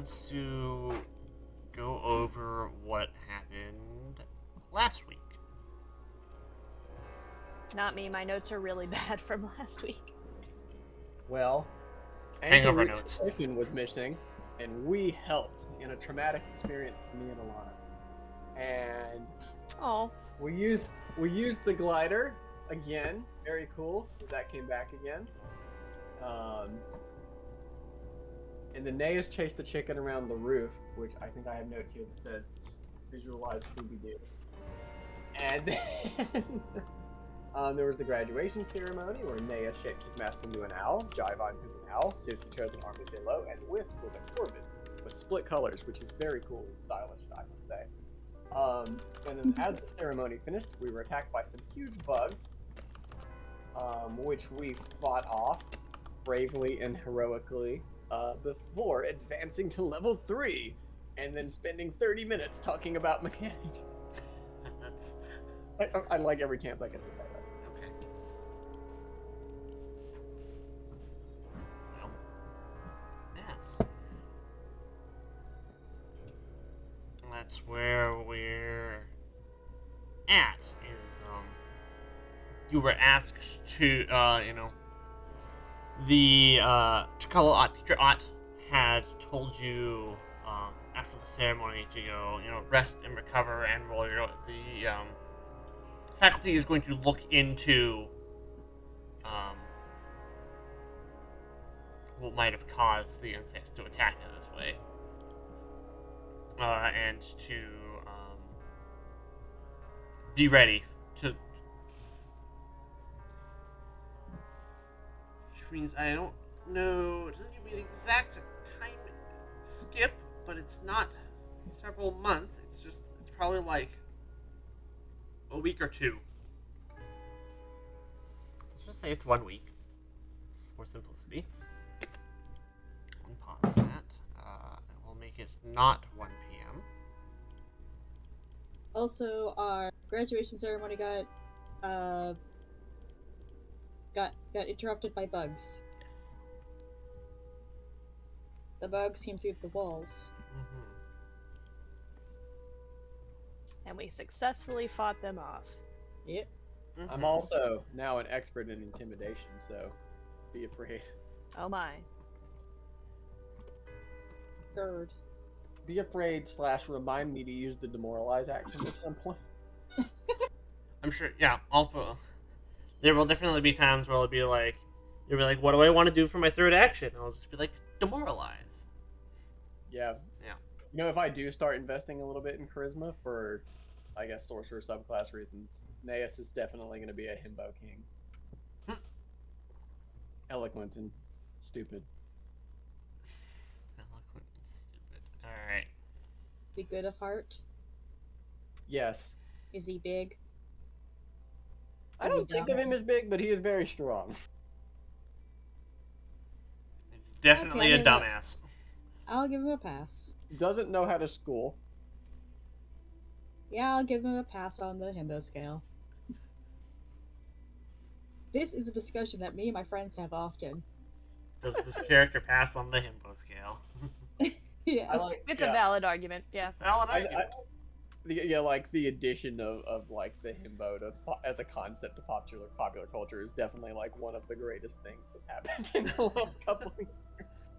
wants to go over what happened last week? Not me. My notes are really bad from last week. Well, Hangover Anchor notes. Open was missing, and we helped in a traumatic experience for me and Alana. And Oh, we used the glider again. Very cool. That came back again. And then Naeus chased the chicken around the roof, which I think I have notes here that says visualize Scooby-Doo. And then there was the graduation ceremony where Naeus shaped his mask into an owl, Jivon was an owl, Suki chose an armadillo, and Wisp was a corvid with split colors, which is very cool and stylish, I must say. And then as the ceremony finished, we were attacked by some huge bugs, which we fought off bravely and heroically before advancing to level 3 and then spending 30 minutes talking about mechanics. I like every chance I get to say that. Okay. Well, yes. That's where we're at. Is you were asked to the Chikalo Ott, teacher Ott had told you after the ceremony to go, rest and recover, and roll the faculty is going to look into what might have caused the insects to attack it this way, and to be ready to. Which means I don't know. It doesn't give me an exact time skip, but it's not several months. It's probably like a week or two. Let's just say it's 1 week for simplicity. Unpause that. We'll make it not 1 p.m. Also, our graduation ceremony got interrupted by bugs. Yes. The bugs came through the walls. Mm-hmm. and we successfully fought them off. Yep. Mm-hmm. I'm also now an expert in intimidation, so be afraid. Oh my. Third. Be afraid / remind me to use the demoralize action at some point. I'm sure. Yeah. There will definitely be times where you'll be like, "What do I want to do for my third action?" And I'll just be like, "Demoralize." Yeah. Yeah. If I do start investing a little bit in charisma for, I guess, sorcerer subclass reasons, Naeus is definitely going to be a himbo king. Eloquent and stupid. Eloquent and stupid. All right. Is he good of heart? Yes. Is he big? I don't think of him as big, but he is very strong. It's definitely Okay, a dumbass. I'll give him a pass. Doesn't know how to school. Yeah, I'll give him a pass on the himbo scale. This is a discussion that me and my friends have often. Does this character pass on the himbo scale? Yeah. It's a valid argument, yeah. Valid argument. Like the addition of like the himbo as a concept to popular culture is definitely like one of the greatest things that's happened in the last couple of years.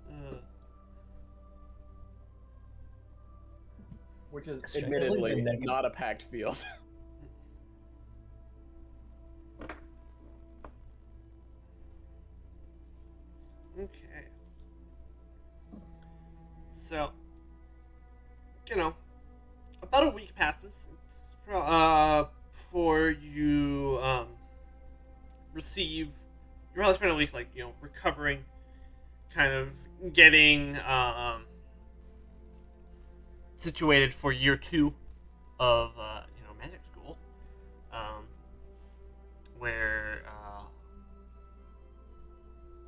Which is admittedly not a packed field. Okay. So, about a week passes before you receive. You probably spend a week recovering, kind of getting situated for year 2 of magic school, where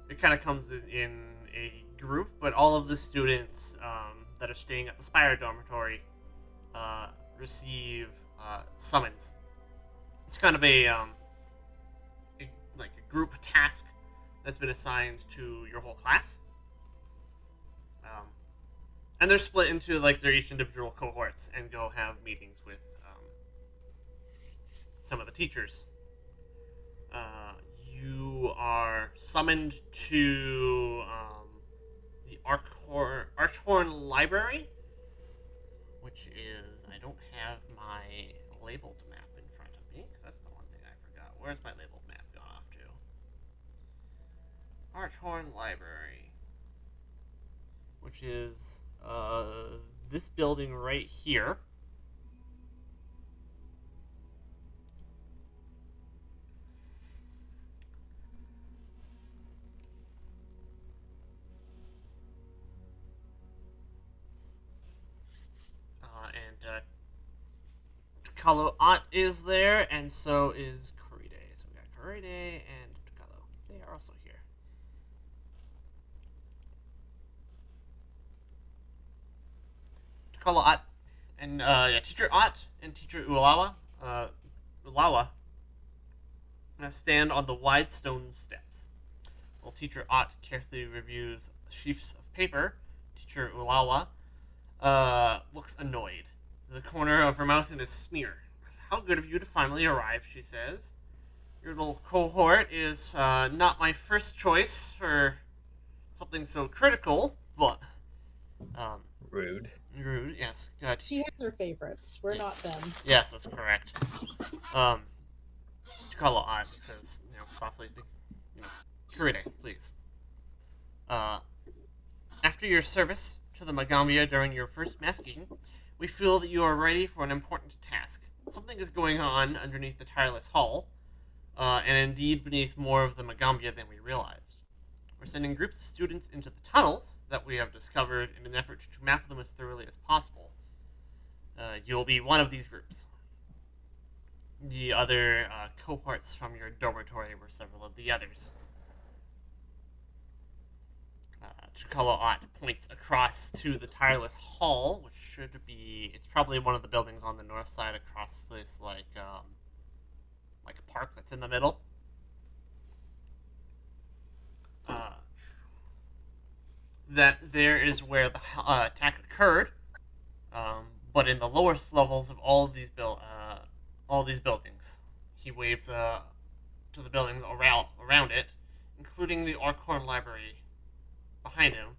it kind of comes in a group, but all of the students that are staying at the Spire dormitory receive summons. It's kind of a group task that's been assigned to your whole class. And they're split into like their each individual cohorts and go have meetings with some of the teachers. You are summoned to the Archhorn Library, which is, I don't have my labeled map in front of me, because that's the one thing I forgot. Where's my labeled map gone off to? Archhorn Library, which is this building right here. And Tukalo Ott is there, and so is Kuride. So we got Kuride and Tukalo. They are also here. Tukalo Ott and Teacher Ott and Teacher Ulawa stand on the wide stone steps. While Teacher Ott carefully reviews sheafs of paper, Teacher Ulawa looks annoyed. The corner of her mouth in a sneer. How good of you to finally arrive, she says. Your little cohort is not my first choice for something so critical, but Rude. rude. Yes. She has her favorites. We're not them. Yes, that's correct. Tukalo Odd says, softly, Kuride, please. After your service to the Magambia during your first masking, we feel that you are ready for an important task. Something is going on underneath the Tireless Hall, and indeed beneath more of the Magambia than we realized. We're sending groups of students into the tunnels that we have discovered in an effort to map them as thoroughly as possible. You'll be one of these groups. The other cohorts from your dormitory were several of the others. Tukalo Ott points across to the Tireless Hall, which should be, it's probably one of the buildings on the north side across this, like a park that's in the middle. That there is where the attack occurred, but in the lower levels of all these buildings. He waves to the buildings around it, including the Archhorn Library behind him.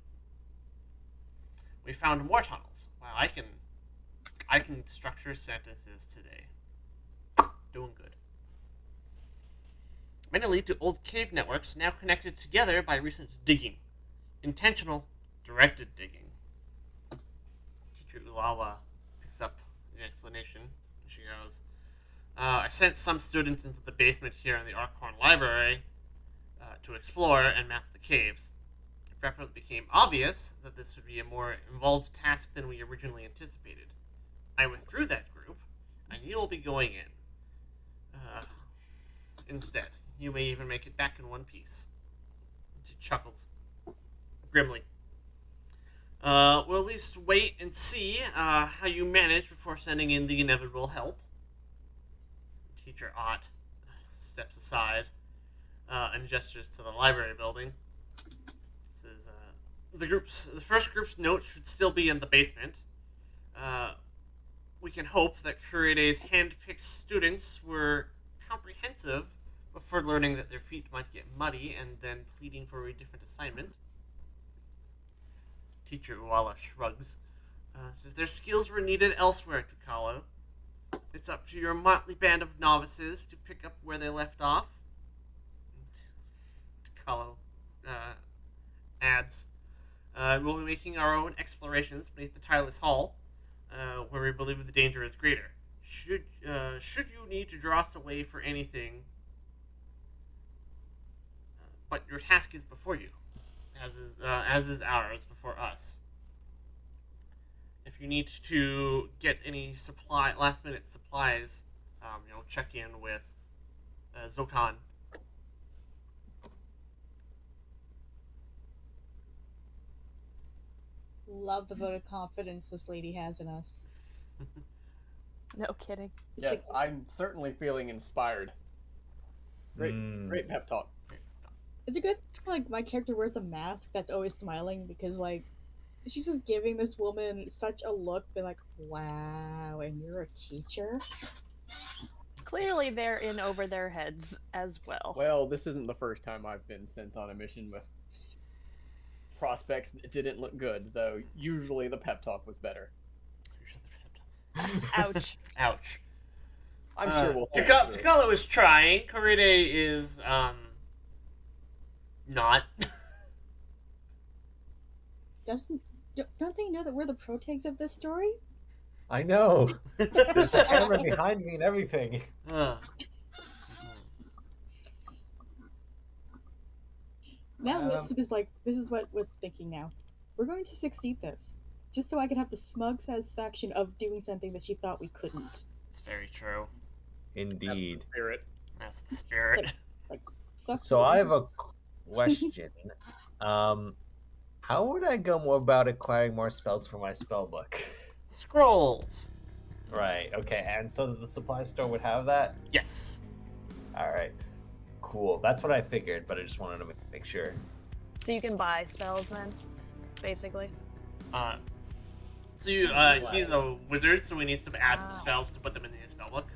We found more tunnels. Wow, I can structure sentences today. Doing good. Many lead to old cave networks now connected together by recent digging. Intentional, directed digging. Teacher Ulawa picks up the explanation, and she goes, I sent some students into the basement here in the Archhorn Library to explore and map the caves. It rapidly became obvious that this would be a more involved task than we originally anticipated. I withdrew that group, and you'll be going in. Instead, you may even make it back in one piece. She chuckles grimly. We'll at least wait and see how you manage before sending in the inevitable help. Teacher Ott steps aside and gestures to the library building. Says, the first group's note should still be in the basement. We can hope that Kuride's hand-picked students were comprehensive before learning that their feet might get muddy and then pleading for a different assignment. Teacher Uwala shrugs. Says their skills were needed elsewhere, Tukalo. It's up to your motley band of novices to pick up where they left off. Tukalo adds, we'll be making our own explorations beneath the Tireless Hall, where we believe the danger is greater. Should you need to draw us away for anything, but your task is before you, as is ours before us. If you need to get any last minute supplies, check in with Zokan. Love the vote of confidence this lady has in us. No kidding. Yes, I'm certainly feeling inspired. Great pep talk. Is it good? Like, my character wears a mask that's always smiling because, like, she's just giving this woman such a look, being like, "Wow, and you're a teacher." Clearly, they're in over their heads as well. Well, this isn't the first time I've been sent on a mission with prospects that didn't look good, though usually the pep talk was better. Ouch. Ouch. I'm sure we'll see. Takalo is trying. Koride is not. Don't they know that we're the protags of this story? I know. There's the camera behind me and everything. Now Wisp is like, this is what Wisp thinking now. We're going to succeed this. Just so I can have the smug satisfaction of doing something that she thought we couldn't. It's very true. Indeed. That's the spirit. That's the spirit. Fuck So you. I have a question. How would I go more about acquiring more spells for my spell book? Scrolls. Right, okay, and so the supply store would have that? Yes. Alright, cool. That's what I figured, but I just wanted to make sure. So you can buy spells then, basically. So you, he's a wizard, so he needs to add spells to put them in his spell book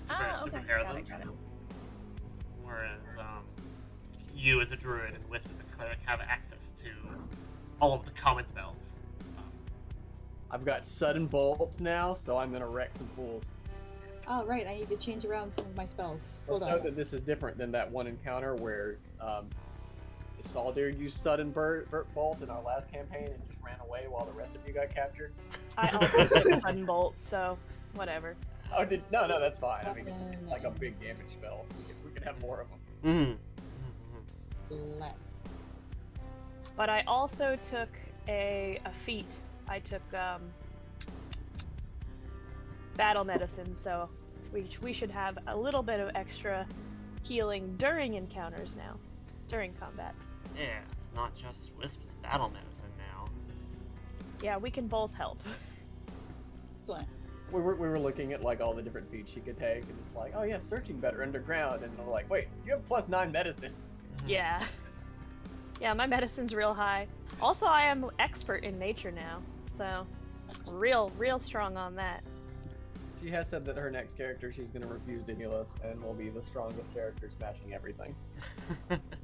to Okay. prepare Got them. it. Whereas, you as a druid and Wisp as a cleric have access to all of the common spells. I've got sudden bolt now, so I'm gonna wreck some fools. Oh, right, I need to change around some of my spells. Hold Let's on. note that this is different than that one encounter where Soldier used sudden bolt in our last campaign and just ran away while the rest of you got captured. I also took Sudden Bolt, so whatever. Oh, no, that's fine. I mean, it's like a big damage spell. We can have more of them. Less. But I also took a feat. I took battle medicine, so we should have a little bit of extra healing during encounters now, during combat. Yeah, it's not just Wisp's battle medicine now. Yeah, we can both help. Excellent. We were looking at like all the different feats she could take, and it's like, oh yeah, searching better underground, and we're like, wait, you have +9 medicine. Yeah. Yeah, my medicine's real high. Also, I am expert in nature now, so real strong on that. She has said that her next character, she's gonna refuse to heal us, and will be the strongest character, smashing everything.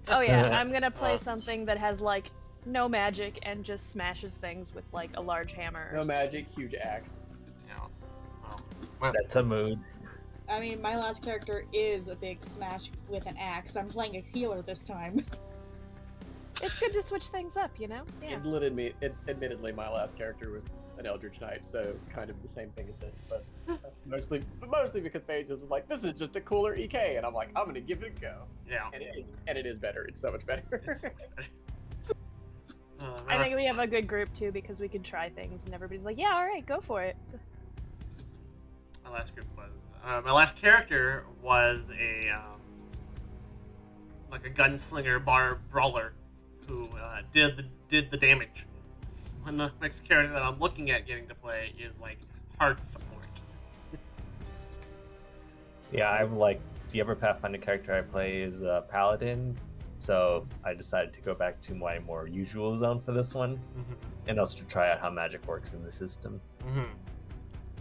Oh yeah, I'm gonna play something that has like no magic and just smashes things with like a large hammer. No magic, huge axe. Yeah. Well, That's a mood. I mean, my last character is a big smash with an axe. I'm playing a healer this time. It's good to switch things up, you know? Yeah. Admittedly, my last character was an Eldritch Knight, so kind of the same thing as this, but mostly because Faze was like, this is just a cooler EK, and I'm like, I'm gonna give it a go. yeah. And it is better. It's so much better. I think we have a good group too because we can try things and everybody's like, yeah, alright, go for it. My last group was my last character was a like a gunslinger brawler who did the damage. When the next character that I'm looking at getting to play is like hard support. Yeah, I'm like, the other Pathfinder character I play is a paladin, so I decided to go back to my more usual zone for this one, and also to try out how magic works in the system.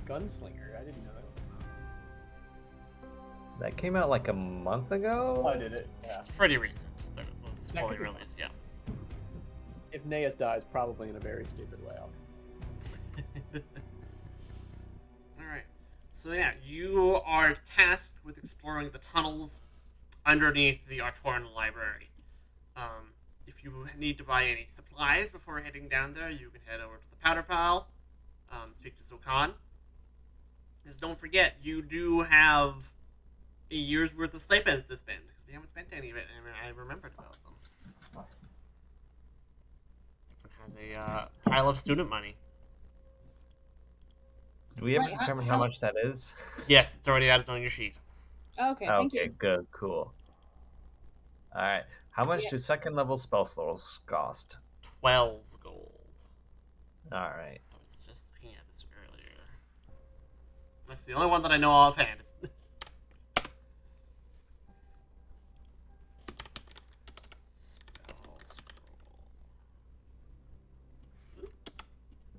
Gunslinger, I didn't know that. That came out like a month ago? I did it, yeah. It's pretty recent. That it was fully released, yeah. If Naeus dies, probably in a very stupid way, obviously. Alright. So yeah, you are tasked with exploring the tunnels underneath the Artoran Library. If you need to buy any supplies before heading down there, you can head over to the Powder Pile, speak to Zokan. Just don't forget, you do have a year's worth of stipends to spend, because we haven't spent any of it, and I remembered about them. It has a pile of student money. Do we ever Right, determine how much that is? Yes, it's already added on your sheet. Okay, thank Okay, you. good, cool. Alright, how much Yeah. do second level spell slots cost? 12 gold. Alright. I was just looking at this earlier. That's the only one that I know offhand. Spell scroll.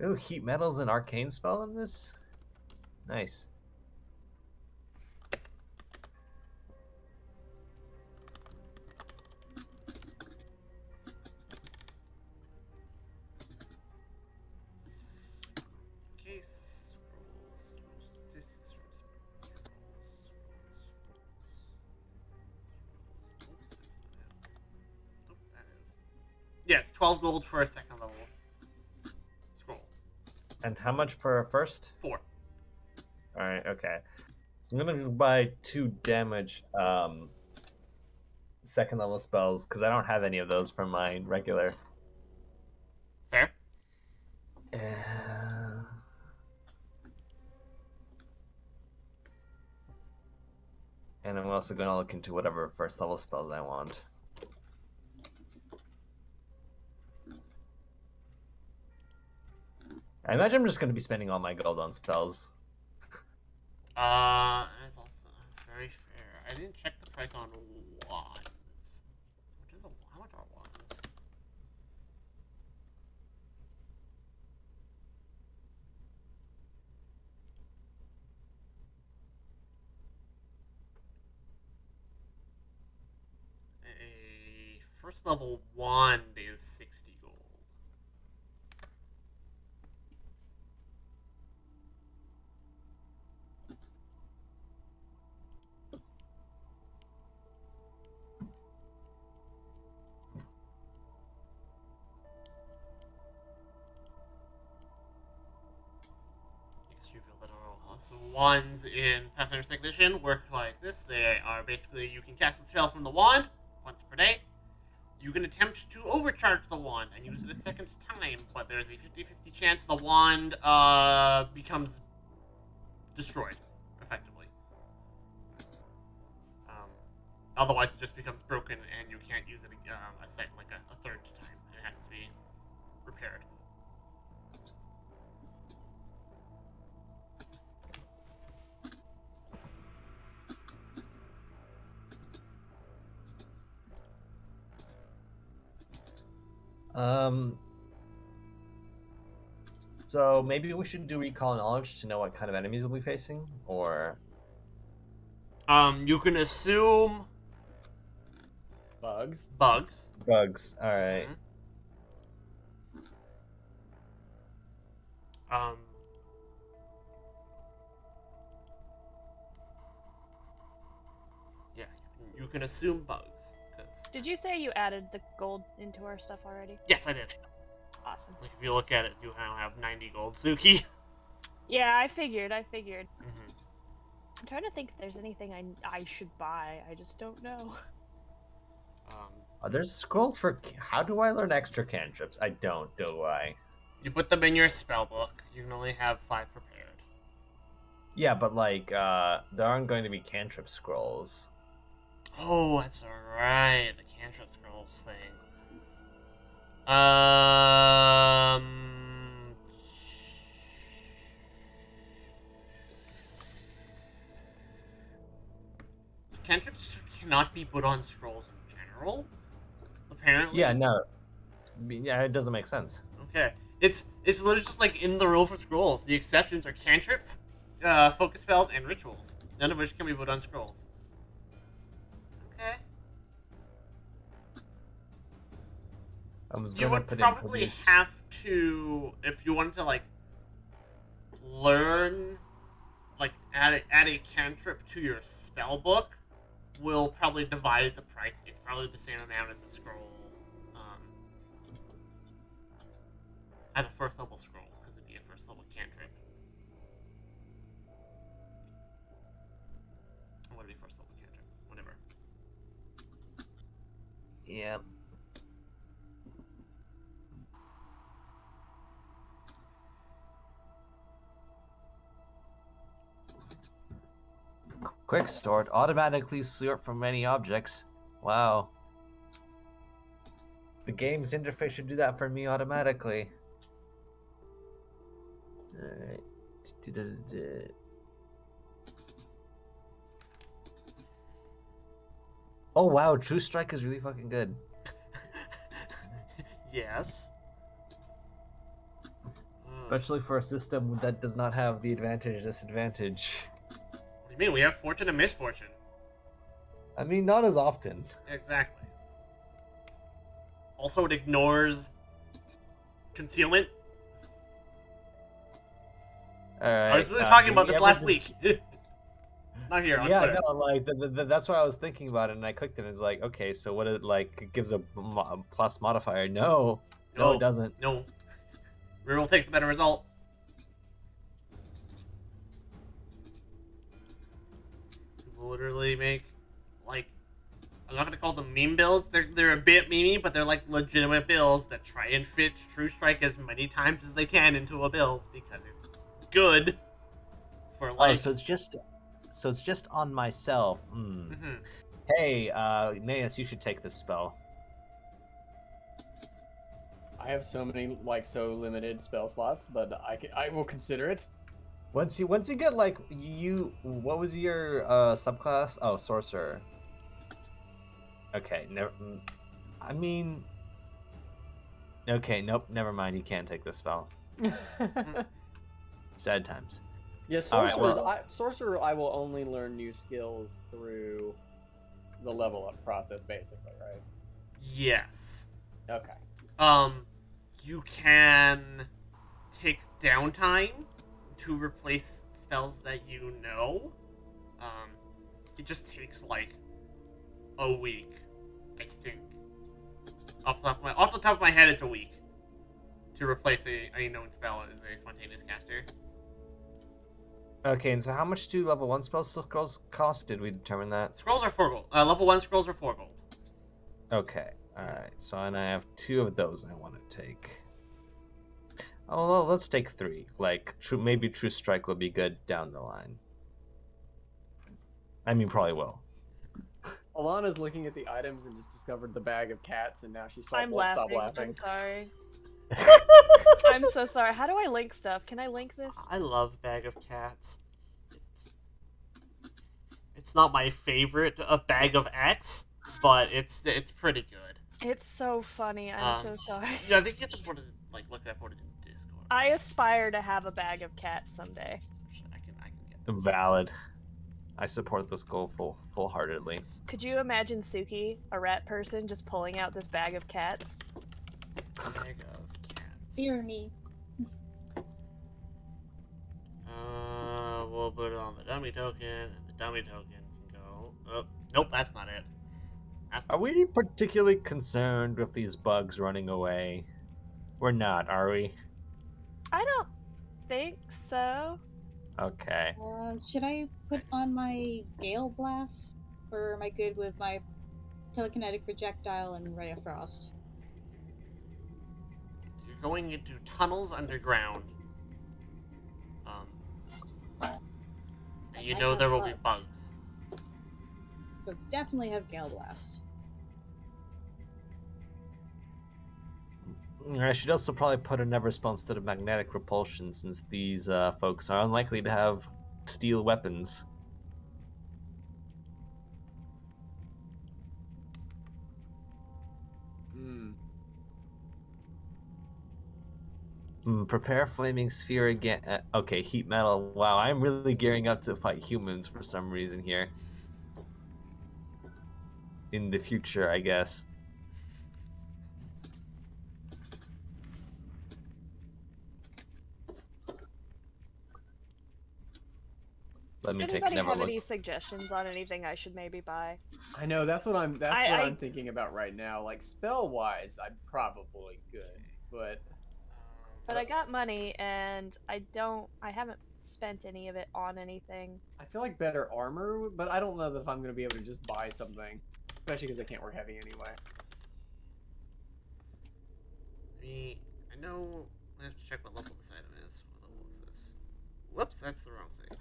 Ooh, heat metal's an arcane spell in this? Nice. Case scrolls, statistics from scrolls. That is. Yes, 12 gold for a second level scroll. And how much for a first? 4. Alright, okay. So I'm gonna buy 2 damage second level spells, because I don't have any of those from my regular. Fair. And I'm also gonna look into whatever first level spells I want. I imagine I'm just gonna be spending all my gold on spells. That's very fair. I didn't check the price on wands. How much are wands? A first level wand is 60 gold. So wands in Pathfinder 2nd Edition work like this. They are basically, you can cast a spell from the wand once per day. You can attempt to overcharge the wand and use it a second time, but there's a 50-50 chance the wand becomes destroyed, effectively. Otherwise, it just becomes broken and you can't use it a third time. It has to be repaired. So maybe we should do recall knowledge to know what kind of enemies we'll be facing, or You can assume Bugs. bugs. bugs. All right. Um, yeah, you can assume bugs. Did you say you added the gold into our stuff already? Yes, I did. Awesome. Like, if you look at it, you now have 90 gold, Suki. Yeah, I figured. Mm-hmm. I'm trying to think if there's anything I should buy. I just don't know. There's scrolls for. How do I learn extra cantrips? I don't, do I? You put them in your spell book. You can only have 5 prepared. Yeah, but like, there aren't going to be cantrip scrolls. Oh, that's right. The cantrip scrolls thing. Cantrips cannot be put on scrolls in general. Apparently. Yeah, no. Yeah, it doesn't make sense. Okay. It's literally just like in the rule for scrolls. The exceptions are cantrips, focus spells, and rituals. None of which can be put on scrolls. Okay. You would probably have to, if you wanted to like learn, like add a cantrip to your spell book, will probably devise the price. It's probably the same amount as a scroll, as a first level scroll, because it'd be a first level cantrip. What would be first level cantrip? Whatever. Yeah. Quick sort automatically sort from many objects. Wow. The game's interface should do that for me automatically. Alright. Oh wow, True Strike is really fucking good. Yes. Especially for a system that does not have the advantage disadvantage. What do you mean? We have fortune and misfortune. I mean, not as often. Exactly. Also, it ignores concealment. Alright. I was talking about this last week. Not here, on Yeah, Twitter. no, like that's what I was thinking about it, and I clicked it, and it's like, okay, so what it like it gives a plus modifier? No, it doesn't. No. We will take the better result. People literally make, like, I'm not gonna call them meme builds. They're a bit memey, but they're like legitimate builds that try and fit True Strike as many times as they can into a build because it's good. For like, so it's just on myself. Mhm. Hey, Naeus, you should take this spell. I have so many, like, so limited spell slots, but I will consider it. Once you get like what was your subclass? Oh, sorcerer. Okay, never. I mean, okay, nope, never mind. You can't take this spell. Sad times. Yeah, All right, sorcerer, I will only learn new skills through the level up process, basically, right? Yes. Okay. You can take downtime to replace spells that you know. It just takes like a week, I think. Off the top of my head, it's a week to replace a known spell as a spontaneous caster. Okay, and so how much do level 1 spell scrolls cost? Did we determine that? Scrolls are 4 gold. Level 1 scrolls are 4 gold. Okay, alright. So and I have 2 of those I want to take. Oh, well, let's take 3. Like, maybe True Strike will be good down the line. I mean, probably will. Alana's looking at the items and just discovered the bag of cats, and now she I'm won't stop laughing. I'm laughing. sorry. I'm so sorry. How do I link stuff? Can I link this? I love Bag of Cats. It's not my favorite Bag of X, but it's pretty good. It's so funny. I'm so sorry. Yeah, I think you have to put it look it up, put it in Discord. I aspire to have a bag of cats someday. I can get this. Valid. I support this goal full-heartedly. Could you imagine Suki, a rat person, just pulling out this bag of cats? Bag of Cats. Fear me. We'll put it on the dummy token, and the dummy token can go. Oh, nope, that's not it. Are we particularly concerned with these bugs running away? We're not, are we? I don't think so. Okay. Should I put on my Gale Blast? Or am I good with my telekinetic projectile and Ray of Frost? You're going into tunnels underground. And you know there will be bugs. So definitely have Gale Blast. I should also probably put a never response to the magnetic repulsion, since these folks are unlikely to have steel weapons. Prepare flaming sphere again. Okay, heat metal. Wow, I'm really gearing up to fight humans for some reason here. In the future, I guess. Let me Does take anybody another have look. any suggestions on anything I should maybe buy? I know, that's what I'm I- I'm thinking about right now. Like, spell-wise, I'm probably good, but I got money and I haven't spent any of it on anything. I feel like better armor, but I don't know if I'm going to be able to just buy something. Especially because I can't work heavy anyway. I know I have to check what level this item is. What level is this? Whoops, that's the wrong thing.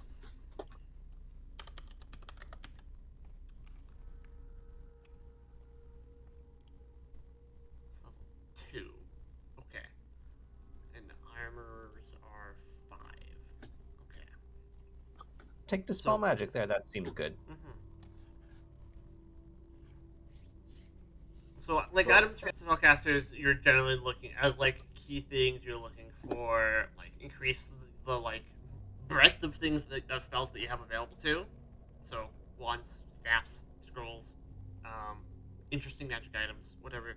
It's level 2. Okay. And armors are 5. Okay. Take the spell magic there. That seems good. So, like, items for spellcasters, you're generally looking as, like, key things. You're looking for, like, increase the like breadth of things spells that you have available too. So wands, staffs, scrolls, interesting magic items, whatever.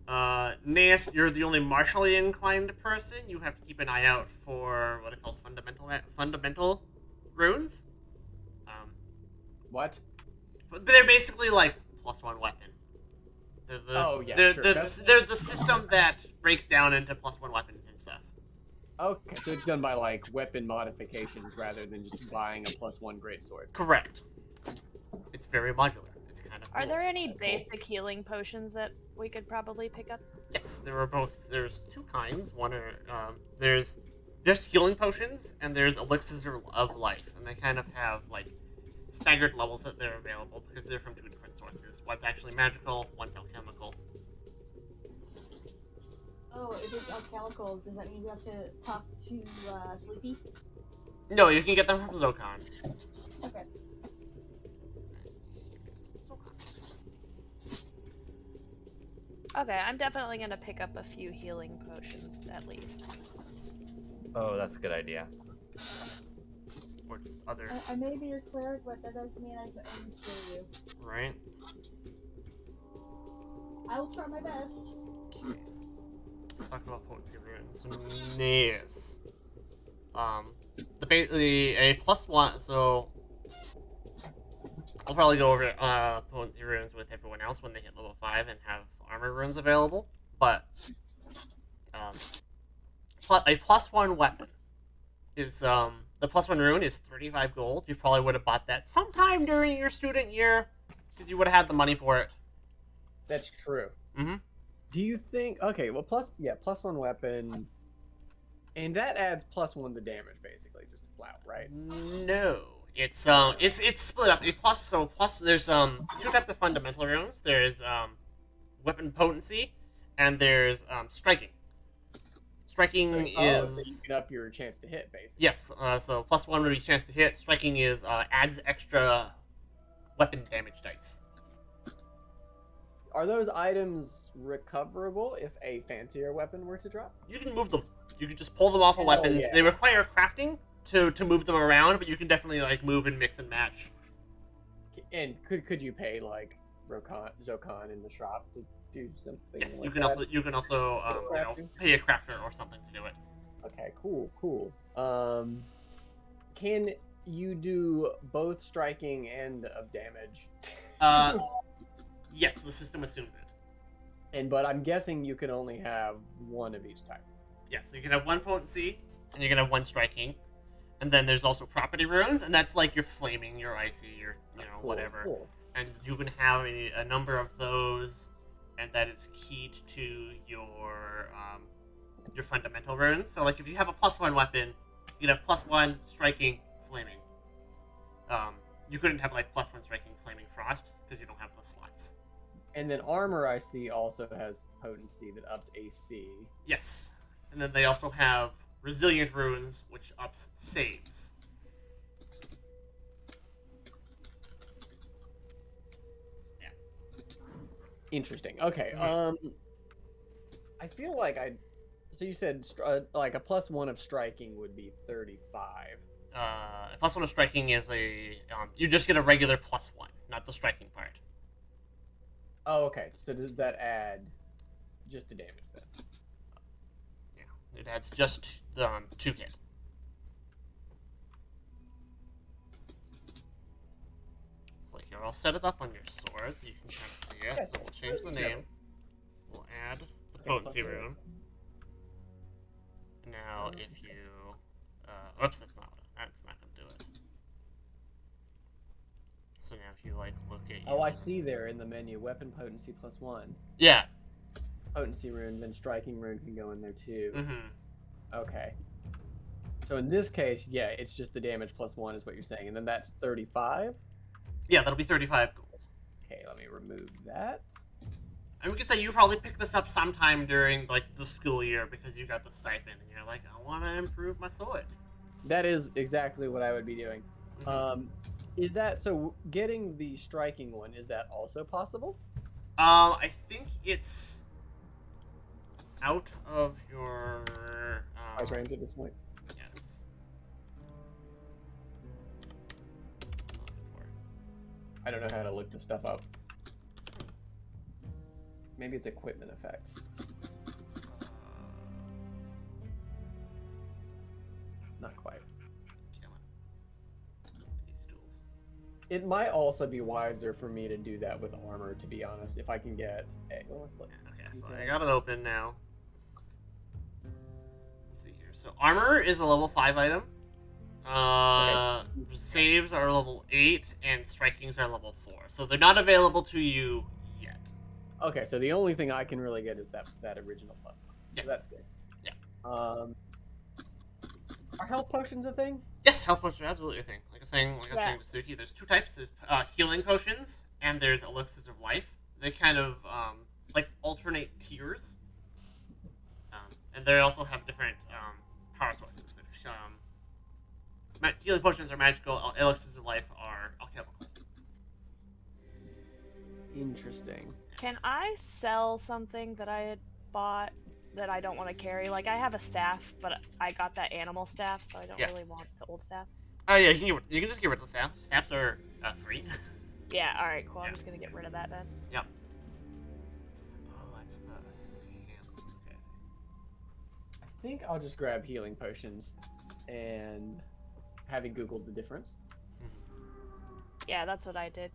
Naeus, you're the only martially inclined person. You have to keep an eye out for what are called fundamental runes. What? But they're basically like +1 weapon. Oh, yeah, they're, sure. they're the system that breaks down into +1 weapons and stuff. Okay, so it's done by like weapon modifications rather than just buying a +1 greatsword. Correct. It's very modular. It's kind of. Are cool. there any That's cool. basic healing potions that we could probably pick up? Yes, there are both. There's two kinds. One are there's just healing potions, and there's elixirs of life, and they kind of have like staggered levels that they're available because they're from two different sources. One's actually magical, one's alchemical. Oh, if it's alchemical, does that mean we have to talk to Sleepy? No, you can get them from Zokon. Okay. Okay, I'm definitely gonna pick up a few healing potions at least. Oh, that's a good idea. Or just other, I may be your cleric, but that doesn't mean I can scare you. right? I will try my best. Okay. Let's talk about potency runes. Naeus. Basically a +1. So I'll probably go over potency runes with everyone else when they hit level 5 and have armor runes available. But a +1 weapon is the +1 rune is 35 gold. You probably would have bought that sometime during your student year because you would have had the money for it. That's true. Mm-hmm. Do you think? Okay, well, +1 weapon, and that adds +1 to damage, basically, just flat, right? No, it's split up. There's two types of fundamental runes. There's weapon potency, and there's striking. Striking So is you can up your chance to hit, basically. yes. So +1 would be chance to hit. Striking is adds extra weapon damage dice. Are those items recoverable if a fancier weapon were to drop? You can move them. You can just pull them off of weapons. yeah. They require crafting to move them around, but you can definitely like move and mix and match. And could you pay like Zokon in the shop to do something? Yes, like you can that? also Crafting? pay a crafter or something to do it. Okay, cool. Can you do both striking and of damage? Yes, the system assumes it. But I'm guessing you can only have one of each type. Yes, so you can have one potency, and you can have one striking, and then there's also property runes, and that's like your flaming, your icy, your Cool, whatever, Cool. and you can have a number of those, and that is keyed to your fundamental runes. So like if you have a +1 weapon, you can have +1 striking, flaming. You couldn't have like +1 striking, flaming frost because you don't have the slots. And then armor, I see, also has potency that ups AC. Yes. And then they also have resilient runes, which ups saves. Yeah. Interesting. Okay. Mhm. I feel like So you said like a +1 of striking would be 35. +1 of striking is you just get a regular +1, not the striking part. Oh, okay. So does that add just the damage then? Yeah, it adds just 2 hit. So like you're all set it up on your swords. You can kind of see it. Yes. So we'll change the Yeah. name. We'll add the potency +1. rune. Now, if you, oops, that's not gonna do it. So now, if you like look at, Oh, I see there in the menu, weapon potency +1. yeah, Potency rune, then striking rune can go in there too. mm-hmm. Okay. So in this case, yeah, it's just the damage +1 is what you're saying, and then that's 35. Yeah, that'll be 35 gold. Okay, let me remove that. And we can say you probably picked this up sometime during like the school year because you got the stipend, and you're like, I want to improve my sword. That is exactly what I would be doing. Mhm. Is that so? Getting the striking one, is that also possible? I think it's out of your Price range at this point. Yes. I don't know how to look this stuff up. Maybe it's equipment effects. Not quite. Easy tools. It might also be wiser for me to do that with armor, to be honest. If I can get a... Well, let's look. Okay, so I got it open now. Let's see here. So armor is a level 5 item. Saves are level 8, and strikings are level 4. So they're not available to you yet. Okay, so the only thing I can really get is that original +1. Yes. So that's good. Yeah. Are health potions a thing? Yes, health potions are absolutely a thing. Like I was saying to Suki, there's two types. There's healing potions, and there's elixirs of life. They kind of like alternate tiers, and they also have different power sources. There's, healing potions are magical. Elixirs of life are alchemical. Interesting. Can I sell something that I had bought that I don't want to carry? Like, I have a staff, but I got that animal staff, so I don't really want the old staff. Oh yeah, you can just get rid of the staff. Staffs are free. Yeah, alright, cool. I'm just gonna get rid of that then. Yep. Oh, that's the hands. Okay, I see. I think I'll just grab healing potions and having Googled the difference. Yeah, that's what I did.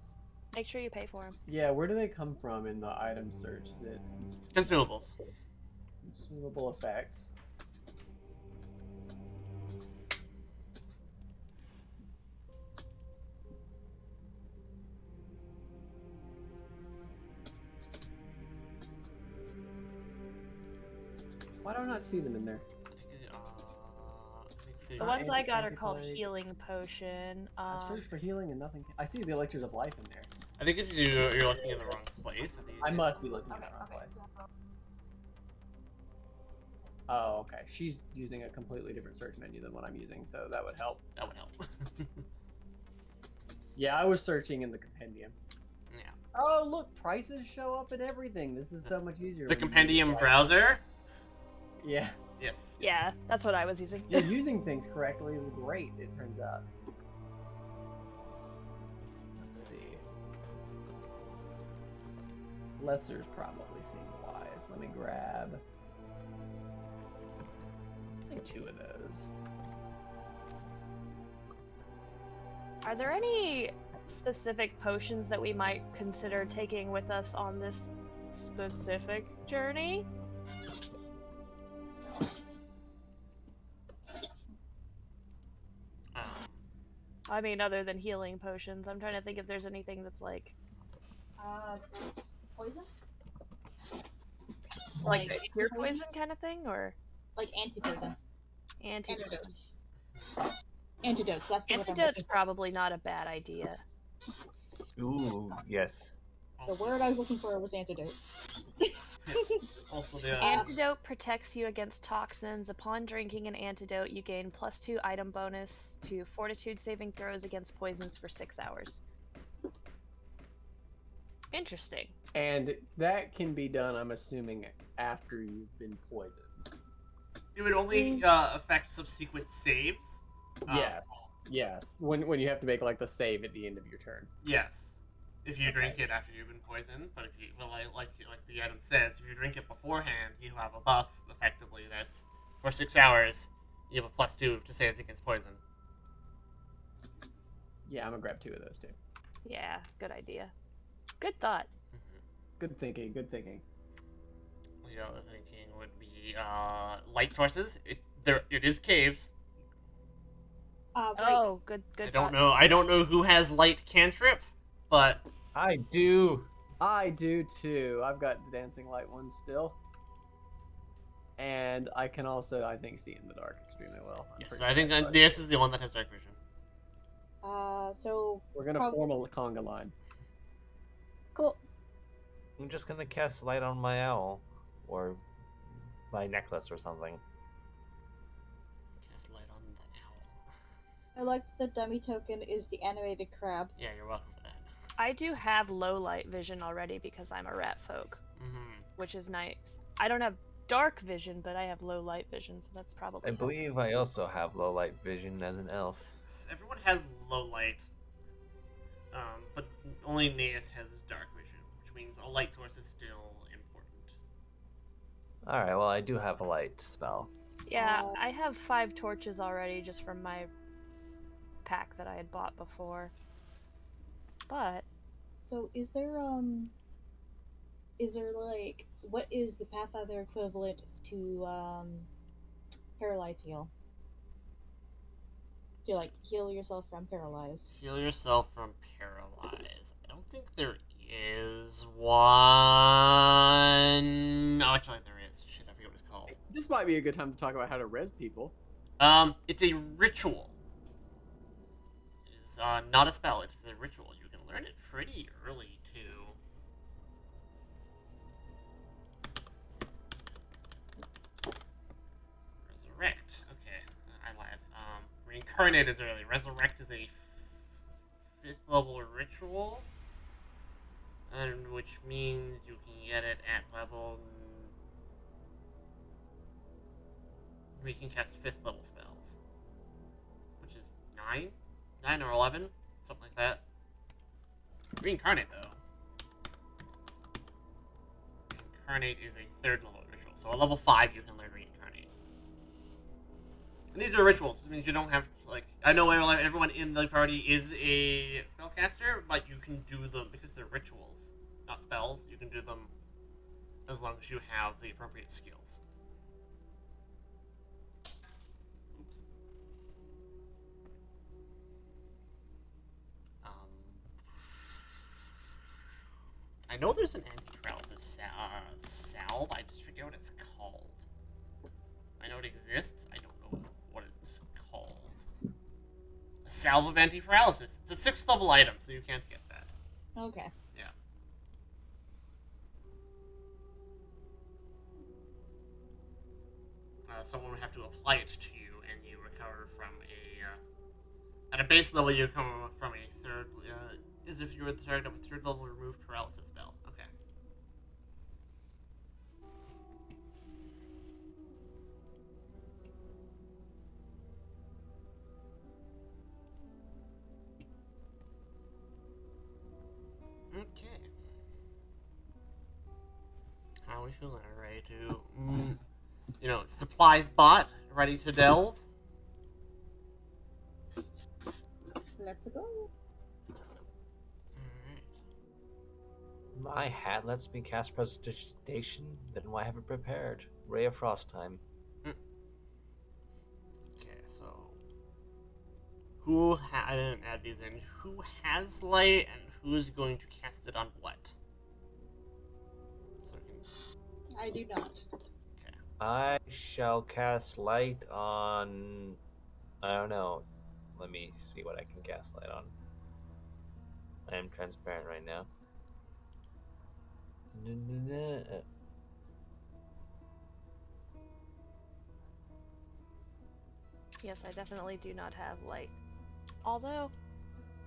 Make sure you pay for them. Yeah, where do they come from in the item search? Is it Consumables. consumable effects? Why do I not see them in there? The ones I got are called healing potion. I searched for healing and nothing. I see the elixirs of life in there. I think it's you're looking in the wrong place. I must be looking in the wrong place. Oh, okay. She's using a completely different search menu than what I'm using, so that would help. That would help. Yeah, I was searching in the compendium. Yeah. Oh, look, prices show up and everything. This is so much easier. The compendium browser? Yeah. Yes. Yeah, that's what I was using. Yeah, using things correctly is great, it turns out. Let's see. Lessers probably seem wise. Let me grab... I think 2 of those. Are there any specific potions that we might consider taking with us on this specific journey? I mean, other than healing potions, I'm trying to think if there's anything that's like... Poison? Like a cure poison kind of thing, or? Like anti-poison. Antidotes. Antidotes, that's the word I'm Antidotes looking for. probably not a bad idea. Ooh, yes. The word I was looking for was antidotes. Yes. Also the Antidote protects you against toxins. Upon drinking an antidote, you gain +2 item bonus to fortitude saving throws against poisons for 6 hours. Interesting. And that can be done, I'm assuming, after you've been poisoned. it would only affect subsequent saves. Yes. Yes. When you have to make like the save at the end of your turn. Yes. If you drink it after you've been poisoned, but if you like the item says, if you drink it beforehand, you have a buff. Effectively, that's for 6 hours. You have a +2 to saves against poison. Yeah, I'm gonna grab 2 of those too. Yeah, good idea. Good thought. Good thinking. Good thinking. The other thinking would be light sources. It is caves. Right. Oh, good I thought. don't know who has light cantrip, but I do. I do too. I've got the dancing light one still. And I can also, I think, see in the dark extremely well. yes, I think this is the one that has dark vision. So We're gonna form a conga line. cool. I'm just gonna cast light on my owl. Or my necklace or something. Cast light on the owl. I like the dummy token is the animated crab. Yeah, you're welcome for that. I do have low light vision already because I'm a rat folk, which is nice. I don't have dark vision, but I have low light vision, so that's probably I believe I also have low light vision as an elf. Everyone has low light, but only Naeus has dark vision, which means a light source is still important. Alright, well, I do have a light spell. Yeah, I have 5 torches already just from my pack that I had bought before. But So is there like, what is the Pathfinder equivalent to paralyze heal? Do you like heal yourself from paralyze? Heal yourself from paralyze. I don't think there is one. Oh, actually, there is. Shit, I forget what it's called. This might be a good time to talk about how to res people. It's a ritual. It's not a spell. It's a ritual. You can learn it pretty early too. Resurrect. Okay, I lied. Reincarnate is early. Resurrect is a 5th level ritual, and which means you can get it at level. We can cast 5th level spells, which is 9 or 11, something like that. Reincarnate though. Reincarnate is a 3rd level ritual, so at level 5 you can learn reincarnate. And these are rituals. It means you don't have like, I know everyone in the party is a spellcaster, but you can do them because they're rituals, not spells. You can do them as long as you have the appropriate skills. Oops. I know there's an anti-paralysis salve. I just forget what it's called. I know it exists. I don't know what it's called. A salve of anti-paralysis. It's a 6th level item, so you can't get that. Okay. Yeah. Someone would have to apply it to you, and you recover from a... at a base level, you come from a 3rd... as if you were the target of a 3rd level remove paralysis spell. Okay. Okay. How are we feeling? Ready to, supplies bought, ready to delve? Let's go. Alright. My hat lets me cast Prestidigitation, then why have it prepared? Ray of Frost time. Okay, so I didn't add these in. Who has light and who's going to cast it on what? So we can... I do not. Okay. I shall cast light on... I don't know. Let me see what I can cast light on. I am transparent right now. yes, I definitely do not have light. Although,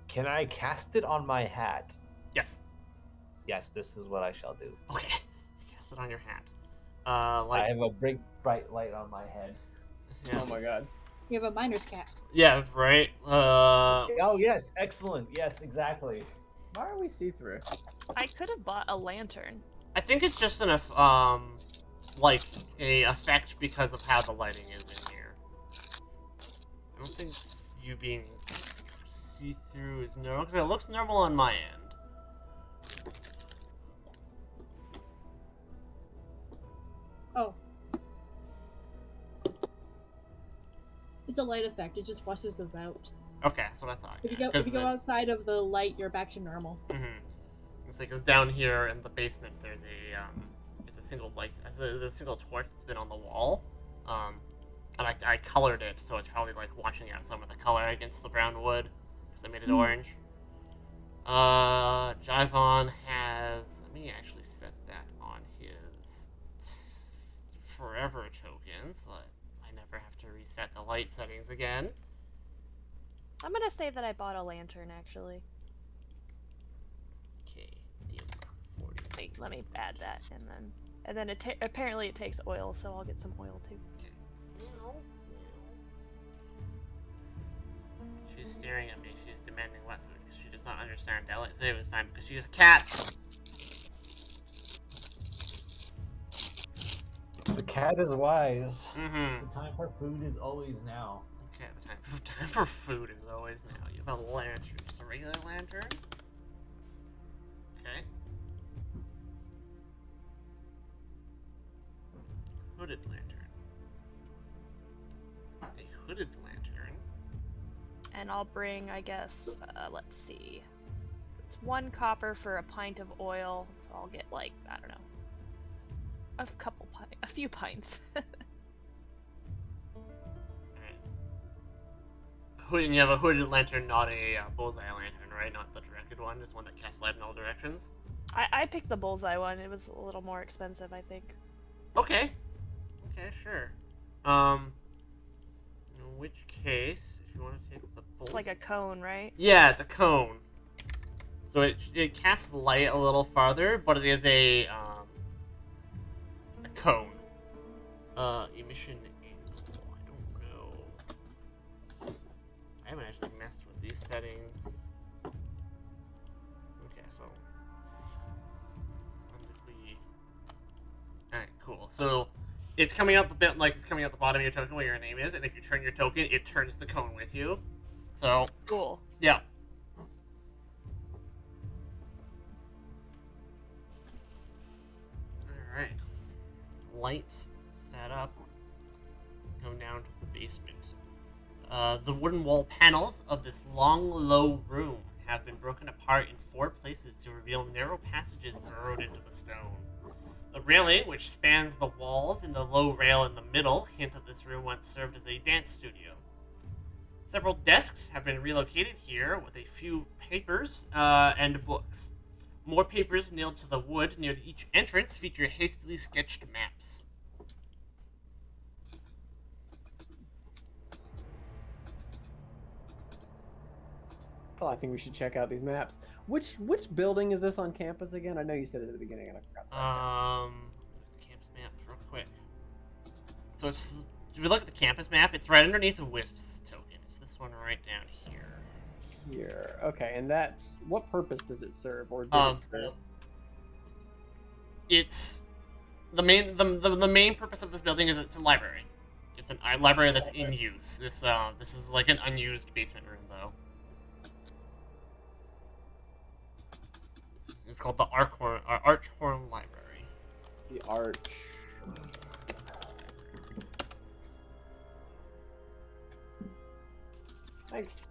Can I cast it on my hat? Yes. Yes, this is what I shall do. Okay. Cast it on your hat. Light. I have a big bright light on my head. Yeah. Oh my god. You have a miner's cap. Yeah, right. Oh yes, excellent. Yes, exactly. Why are we see-through? I could have bought a lantern. I think it's just an like a effect because of how the lighting is in here. I don't think you being see-through is normal, because it looks normal on my end. Oh. It's a light effect. It just washes us out. Okay, that's what I thought. If you yeah, go, if you go outside of the light, you're back to normal. Mm-hmm. It's like, 'cause down here in the basement, there's a single there's a single torch that's been on the wall, and I colored it, so it's probably like washing out some of the color against the brown wood, because I made it orange. Jivon has. Let me actually set that on his forever token, so that I never have to reset the light settings again. I'm gonna say that I bought a lantern, actually. Okay, DM 40. Wait, let me add that, and then... And then apparently it takes oil, so I'll get some oil too. She's staring at me. She's demanding wet food because she does not understand daylight savings time because she is a cat. The cat is wise. Mm-hmm. The time for food is always now. Okay, the time for food is always now. You have a lantern. Just a regular lantern? Okay. Hooded lantern. A hooded lantern? And I'll bring, I guess, let's see. It's 1 copper for a pint of oil, so I'll get like, I don't know, a few pints. Alright. And you have a hooded lantern, not a bullseye lantern, right? Not the directed one, just one that casts light in all directions? I picked the bullseye one. It was a little more expensive, I think. Okay. Okay, sure. In which case, if you want to take the bullseye... It's like a cone, right? Yeah, it's a cone. So it casts light a little farther, but it is a cone. Emission angle. I don't know. I haven't actually messed with these settings. Okay, so alright, cool. So it's coming out the bit like it's coming out the bottom of your token where your name is, and if you turn your token, it turns the cone with you. So Cool. yeah. Alright. Lights set up. Go down to the basement. The wooden wall panels of this long, low room have been broken apart in 4 places to reveal narrow passages burrowed into the stone. The railing, which spans the walls, and the low rail in the middle hint that this room once served as a dance studio. Several desks have been relocated here with a few papers and books. More papers nailed to the wood near each entrance feature hastily sketched maps. Oh, I think we should check out these maps. Which building is this on campus again? I know you said it at the beginning and I forgot. Campus map real quick. So it's, if you look at the campus map, it's right underneath the Wisp's token. It's this one right down here. Here. Okay, and that's what purpose does it serve, or did it serve? It's the main purpose of this building is it's a library. It's a library that's in use. This is like an unused basement room though. It's called the Archhorn Library. The Arch. Thanks.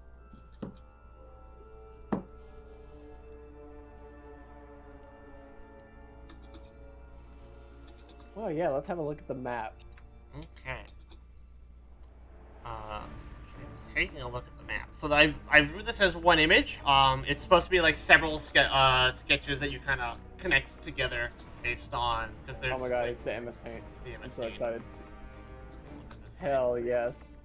Oh yeah, let's have a look at the map. Okay. Taking a look at the map. So I've drew this as one image. It's supposed to be like several sketches that you kind of connect together based on because they're. Oh my god, it's the MS Paint. It's the MS I'm so Paint. excited. Hell yes.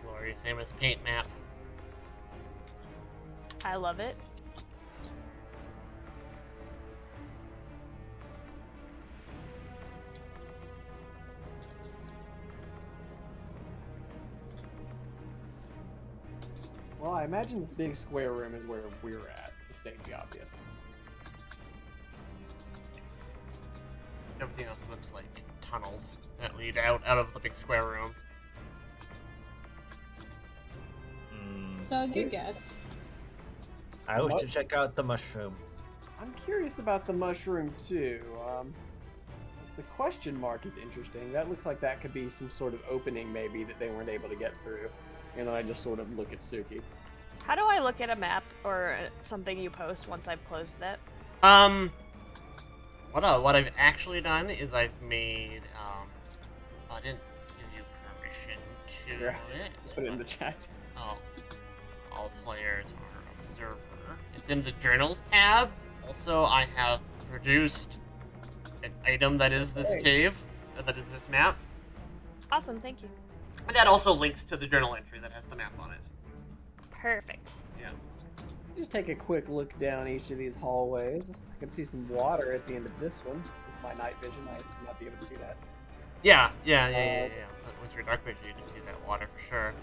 Glorious MS Paint map. I love it. Well, I imagine this big square room is where we're at, to state the obvious. Yes. Everything else looks like tunnels that lead out of the big square room. So good guess. I wish to check out the mushroom. I'm curious about the mushroom too. The question mark is interesting. That looks like that could be some sort of opening maybe that they weren't able to get through. And then I just sort of look at Suki. How do I look at a map or something you post once I've closed it? What I've actually done is I've made I didn't give you permission to Yeah. Put it in the chat. Oh, all players are observer. It's in the journals tab. Also, I have produced an item that is this cave, that is this map. Awesome, thank you. And that also links to the journal entry that has the map on it. Perfect. Yeah. just take a quick look down each of these hallways. I can see some water at the end of this one. With my night vision, I should not be able to see that. Yeah. But with your dark vision, you can see that water for sure.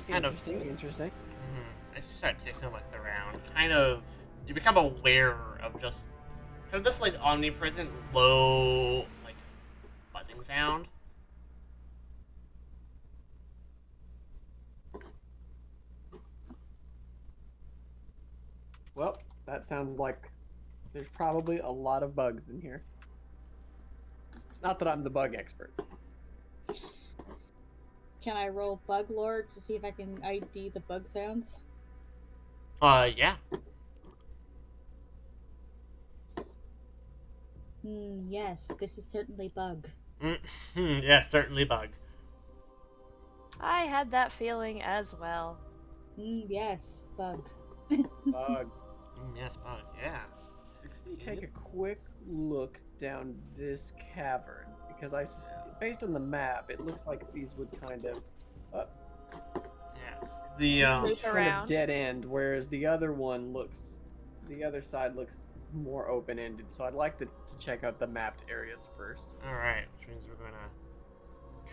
Kind of. Interesting. As you start taking a look around, kind of, you become aware of just kind of this like omnipresent low like buzzing sound. Well, that sounds like there's probably a lot of bugs in here. Not that I'm the bug expert. Can I roll bug lore to see if I can ID the bug sounds? Yeah. Yes, this is certainly bug. Yeah, certainly bug. I had that feeling as well. Yes, bug. Bugs. Yes, bug. Yeah. Let me take a quick look down this cavern because based on the map, it looks like these would kind of Yes. The Loop kind around. of dead end, whereas the other side looks more open ended. So I'd like to check out the mapped areas first. All right, which means we're gonna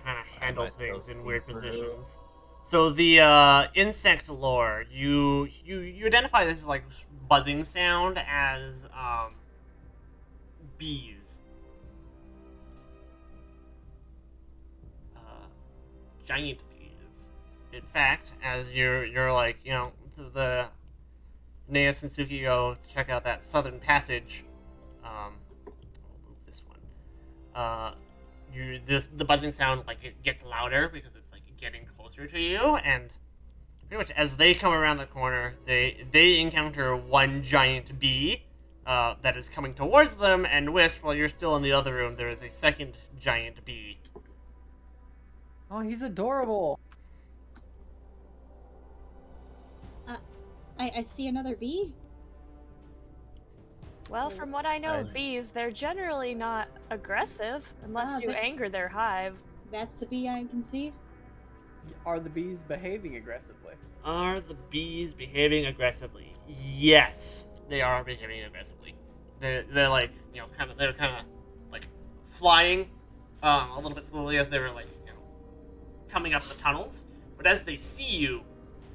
kind of handle I still things in weird see through? positions. So the insect lore, you identify this like buzzing sound as bees. Giant bees. In fact, as you're like, the Nea and Suki go check out that southern passage. I'll move this one. The buzzing sound like it gets louder because it's like getting closer to you, and pretty much as they come around the corner, they encounter one giant bee that is coming towards them, and Wisp, while you're still in the other room, there is a second giant bee. Oh, he's adorable. I see another bee. Well, from what I know of I- bees, they're generally not aggressive unless you but- anger their hive. That's the bee I can see. Are the bees behaving aggressively? Are the bees behaving aggressively? Yes, they are behaving aggressively. They're like they're kind of like flying a little bit slowly as they were like coming up the tunnels. But as they see you,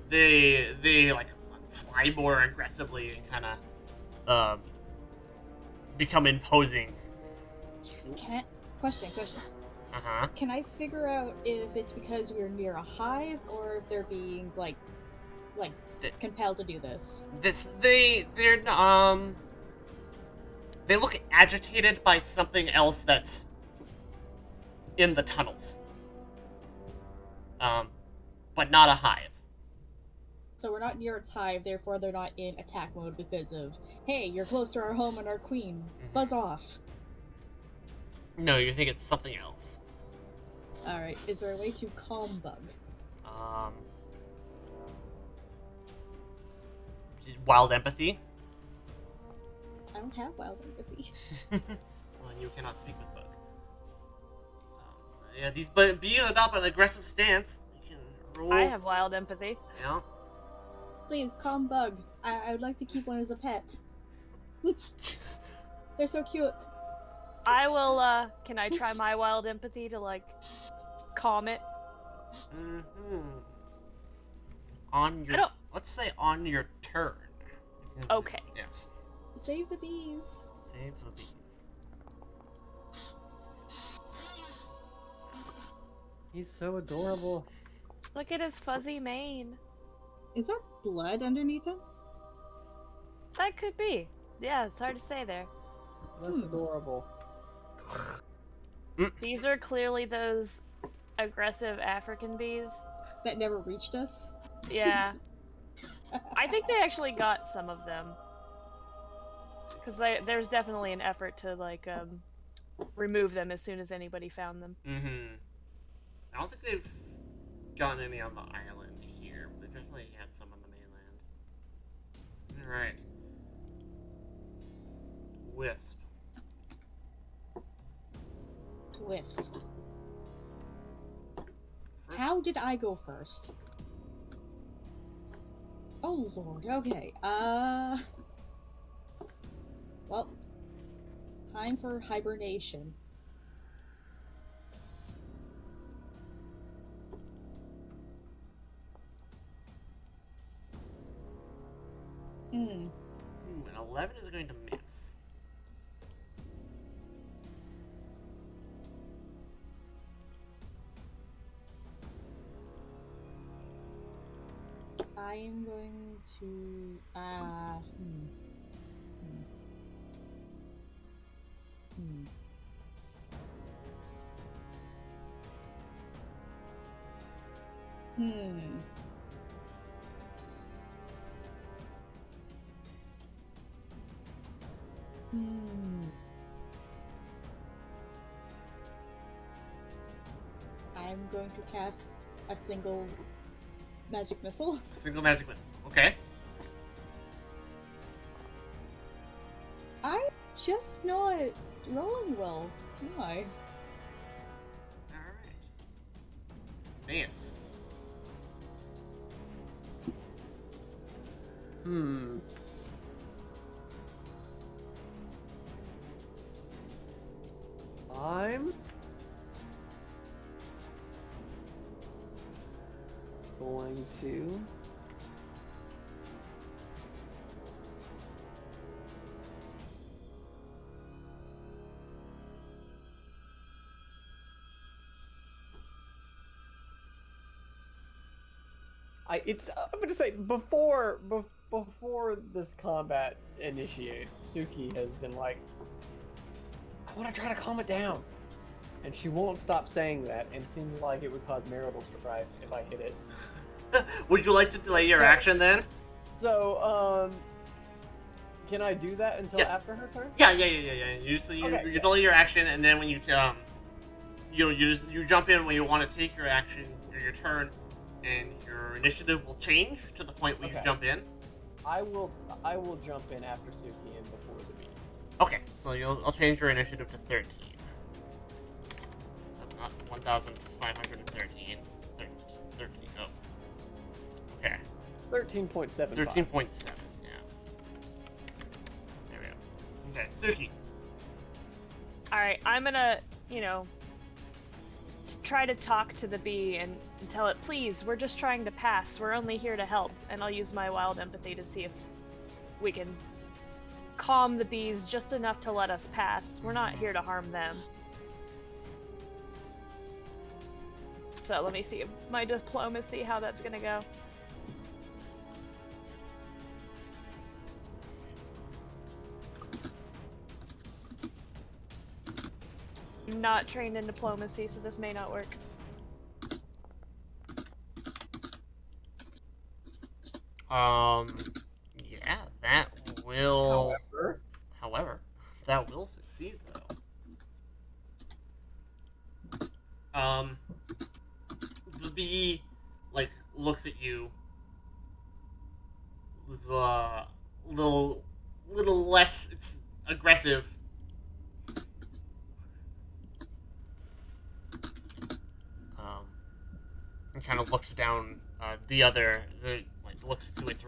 they like fly more aggressively and kind of become imposing. Question. Uh-huh. Can I figure out if it's because we're near a hive or if they're being like compelled to do this? They look agitated by something else that's in the tunnels. But not a hive. So we're not near its hive, therefore they're not in attack mode because of, hey, you're close to our home and our queen. Buzz off. No, you think it's something else. Alright, is there a way to calm bug? Wild empathy. I don't have wild empathy. Well, then you cannot speak with bug. Yeah, these bees adopt an aggressive stance. You can roll. I have wild empathy. Yeah. Please, calm bug. I would like to keep one as a pet. They're so cute. I will, can I try my wild empathy to, like, calm it? Mm-hmm. On your, let's say on your turn. Okay. Yes. Save the bees. Save the bees. He's so adorable. Look at his fuzzy mane. Is that blood underneath him? That could be. Yeah, it's hard to say there. That's adorable. These are clearly those aggressive African bees. That never reached us? Yeah. I think they actually got some of them. Because there's definitely an effort to, like, remove them as soon as anybody found them. Mm-hmm. I don't think they've gotten any on the island here, but they definitely had some on the mainland. Alright. Wisp. Wisp. How did I go first? Oh lord, okay. Well, time for hibernation. An 11 is going to miss. I am going to I'm going to cast a single magic missile. A single magic missile. Okay. I'm just not rolling well, am I? Alright. Nice. I'm going to I'm gonna say before this combat initiates, Suki has been like, I want to try to calm it down, and she won't stop saying that, and seems like it would cause marital strife if I hit it. Would you like to delay your action then? So, can I do that until after her turn? Yeah. You delay your action, and then when you jump in when you want to take your action or your turn, and your initiative will change to the point where you jump in. I will jump in after Suki and before the bee. Okay, so I'll change your initiative to 13. Not 1,513. 13. Oh. Okay. 13.75. 13.7. Yeah. There we go. Okay, Suki. All right, I'm gonna, try to talk to the bee and tell it, please, we're just trying to pass. We're only here to help. And I'll use my wild empathy to see if we can calm the bees just enough to let us pass. We're not here to harm them. So let me see my diplomacy, how that's gonna go. I'm not trained in diplomacy, so this may not work. Yeah, that will. However, that will succeed though. The bee, looks at you. Little less aggressive. And kind of looks down looks to its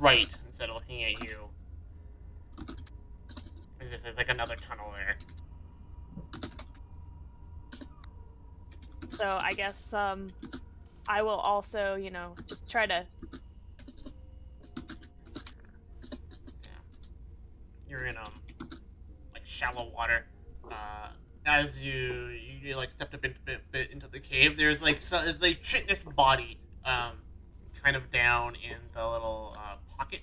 right instead of looking at you. As if there's another tunnel there. So I guess I will also, just try to. Yeah. You're in shallow water. As you stepped a bit into the cave, there's chitinous body kind of down in the little pocket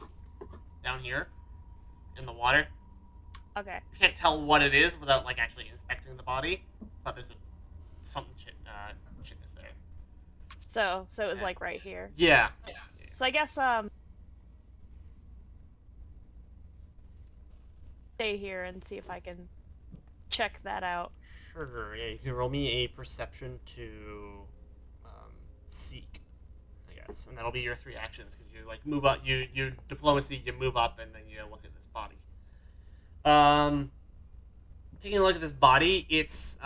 down here in the water. Okay. You can't tell what it is without actually inspecting the body, but there's something chitinous there. So it was right here. Yeah. So I guess stay here and see if I can check that out. Sure. Yeah, you can roll me a perception to seek, I guess, and that'll be your 3 actions because you move up. You diplomacy. You move up and then you look at this body. Taking a look at this body, it's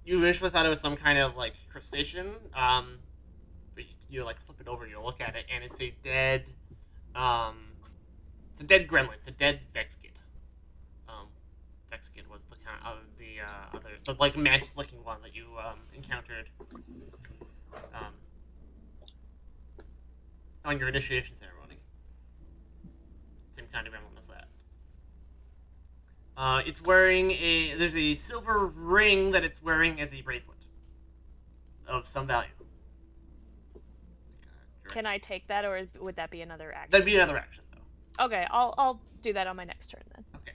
You initially thought it was some kind of like crustacean, but you like flip it over, you look at it, and it's a dead, it's a dead gremlin. It's a dead Vexkid. Vexkid was the kind of the other, the like match-looking one that you encountered on your initiation ceremony. Same kind of gremlin as that. It's wearing there's a silver ring that it's wearing as a bracelet of some value. Can I take that, or would that be another action? That'd be another action, though. Okay, I'll do that on my next turn then. Okay.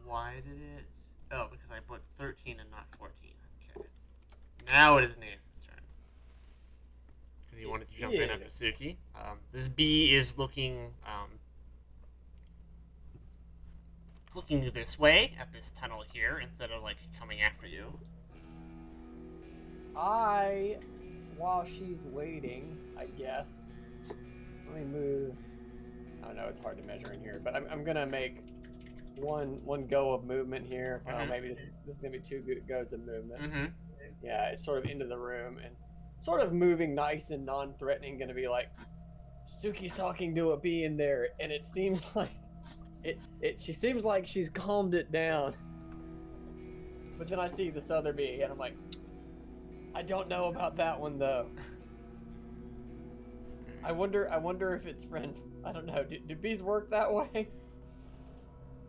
Why did it? Oh, because I put 13 and not 14. Okay. Now it is Naeus' turn. Because he wanted to jump in after Suki. This bee is looking this way at this tunnel here instead of like coming after you. While she's waiting, I guess. Let me move. I don't know, it's hard to measure in here, but I'm gonna make one go of movement here. Mm-hmm. Oh, maybe this is gonna be two goes of movement. Mm-hmm. Yeah, it's sort of into the room and sort of moving nice and non-threatening. Gonna be like, Suki's talking to a bee in there, and it seems like she seems like she's calmed it down. But then I see this other bee, and I'm like, I don't know about that one though. I wonder if it's friend. I don't know. Do bees work that way?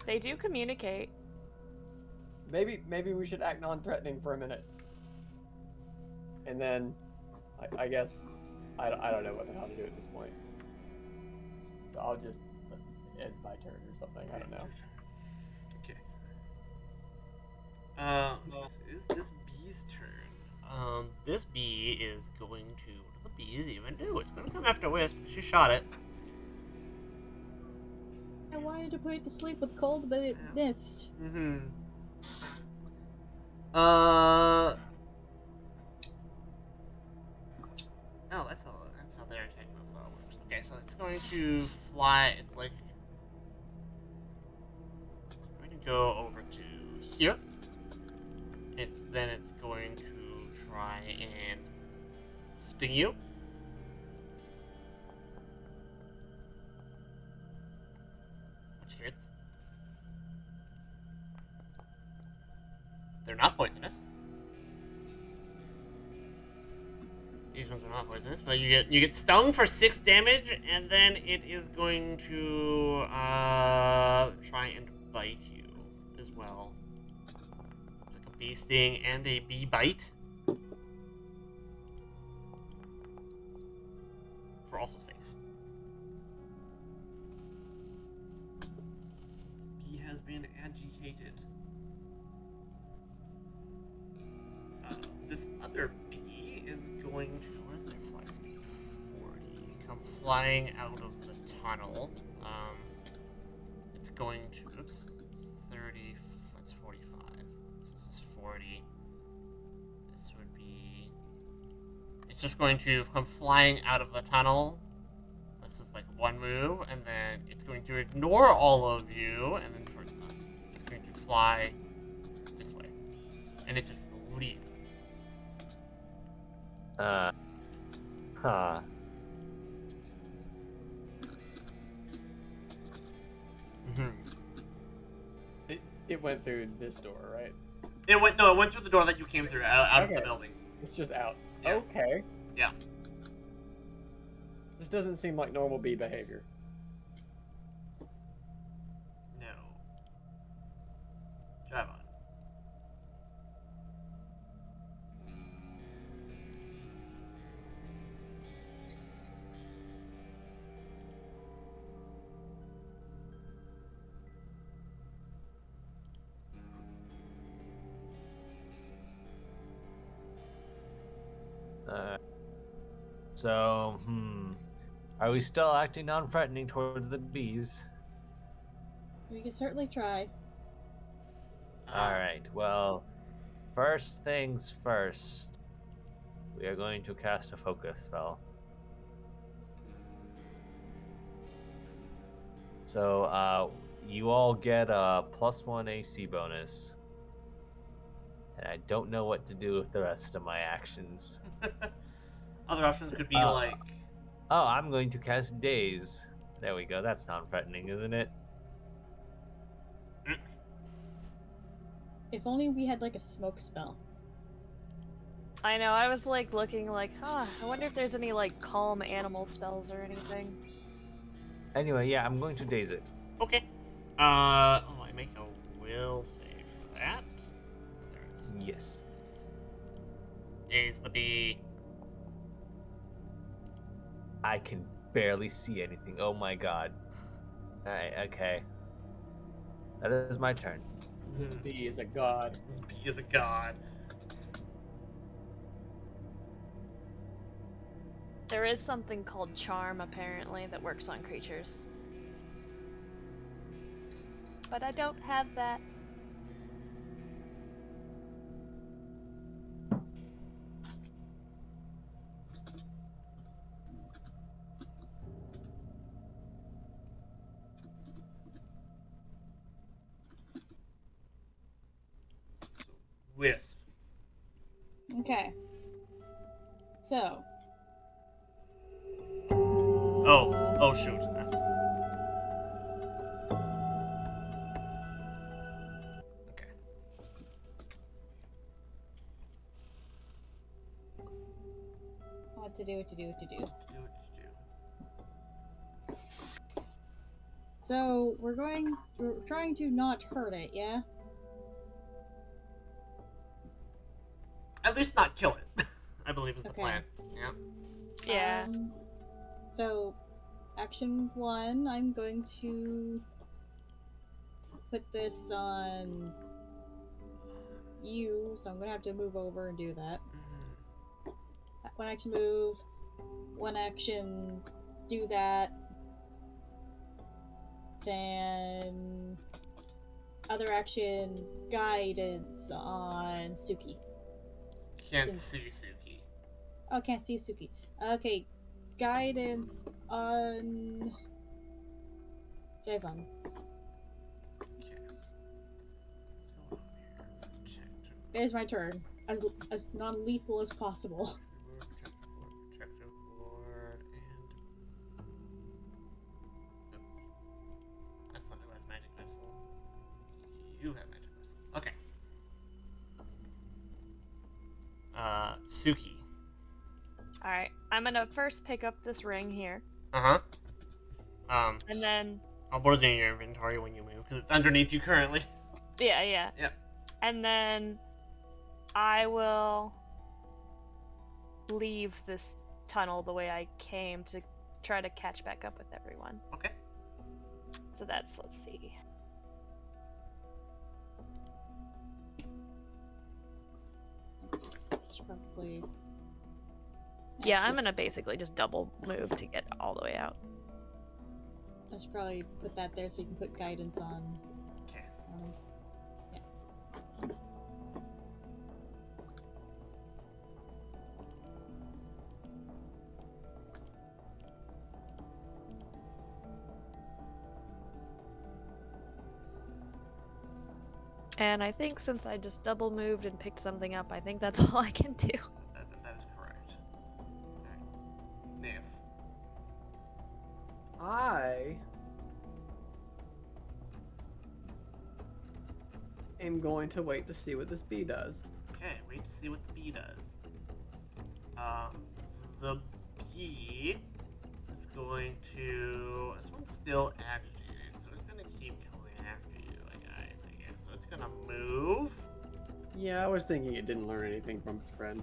They do communicate. Maybe we should act non-threatening for a minute, and then I guess I don't know what the hell to do at this point. So I'll just end my turn or something. I don't know. Okay. Is this bee's turn? This bee is going to. What do the bees even do? It's going to come after Wisp. She shot it. I wanted to put it to sleep with cold, but it missed. Mm-hmm. Oh, that's how their attack move works. Okay, so it's going to fly. It's like going to go over to here. Then it's going to try and sting you. Which hits. They're not poisonous. These ones are not poisonous, but you get stung for 6 damage, and then it is going to try and bite you as well. Like a bee sting and a bee bite. For also 6. The bee has been agitated. This other bee is going to, what is their fly speed? 40. Come flying out of the tunnel. It's going to, oops, 30, that's 45. This is 40. This would be, it's just going to come flying out of the tunnel. This is like one move, and then it's going to ignore all of you, and then towards the, it's going to fly this way. And it just leaves. Huh. It went through this door, right? It went through the door that you came through, out of the building. It's just out. Yeah. Okay. Yeah. This doesn't seem like normal bee behavior. No. Drive on. So, are we still acting non-threatening towards the bees? We can certainly try. Alright, well, first things first. We are going to cast a focus spell. So, you all get a +1 AC bonus. And I don't know what to do with the rest of my actions. Other options could be Uh, like. Oh, I'm going to cast Daze. There we go. That's non-threatening, isn't it? If only we had like a smoke spell. I know, I was like looking like, huh, I wonder if there's any like calm animal spells or anything. Anyway, yeah, I'm going to Daze it. Okay. Oh, I make a will save for that. There it is. Yes. Daze the bee. I can barely see anything. Oh my god. Alright, okay. That is my turn. This bee is a god. This bee is a god. There is something called charm, apparently, that works on creatures. But I don't have that. Wisp. Okay. So. Oh shoot. Okay. What to do. So we're trying to not hurt it, yeah? At least not kill it. I believe is the Okay. plan. Yeah. Yeah. So, action 1, I'm going to put this on you, so I'm gonna have to move over and do that. One action move, one action do that, then other action guidance on Suki. Can't Since- see Suki. Oh, can't see Suki. Okay, guidance on Javon. Okay. Let's go over here. Check. There's my turn. As non-lethal as possible. Protective ward, and. Nope. That's not who has magic missile. You have magic missile. Okay. Suki. Alright, I'm gonna first pick up this ring here, Uh huh. and then, I'll put it in your inventory when you move because it's underneath you currently. yeah. Yep. And then I will leave this tunnel the way I came to try to catch back up with everyone. Okay. So that's, let's see. Should probably. Yeah, I'm gonna basically just double move to get all the way out. I should probably put that there so you can put guidance on. Okay. Yeah. And I think since I just double moved and picked something up, I think that's all I can do. That is correct. Alright. Nice. I am going to wait to see what this bee does. Okay, wait to see what the bee does. The bee is going to. This one's still agitated, so it's gonna keep coming after you, I guess. So it's gonna move. Yeah, I was thinking it didn't learn anything from its friend.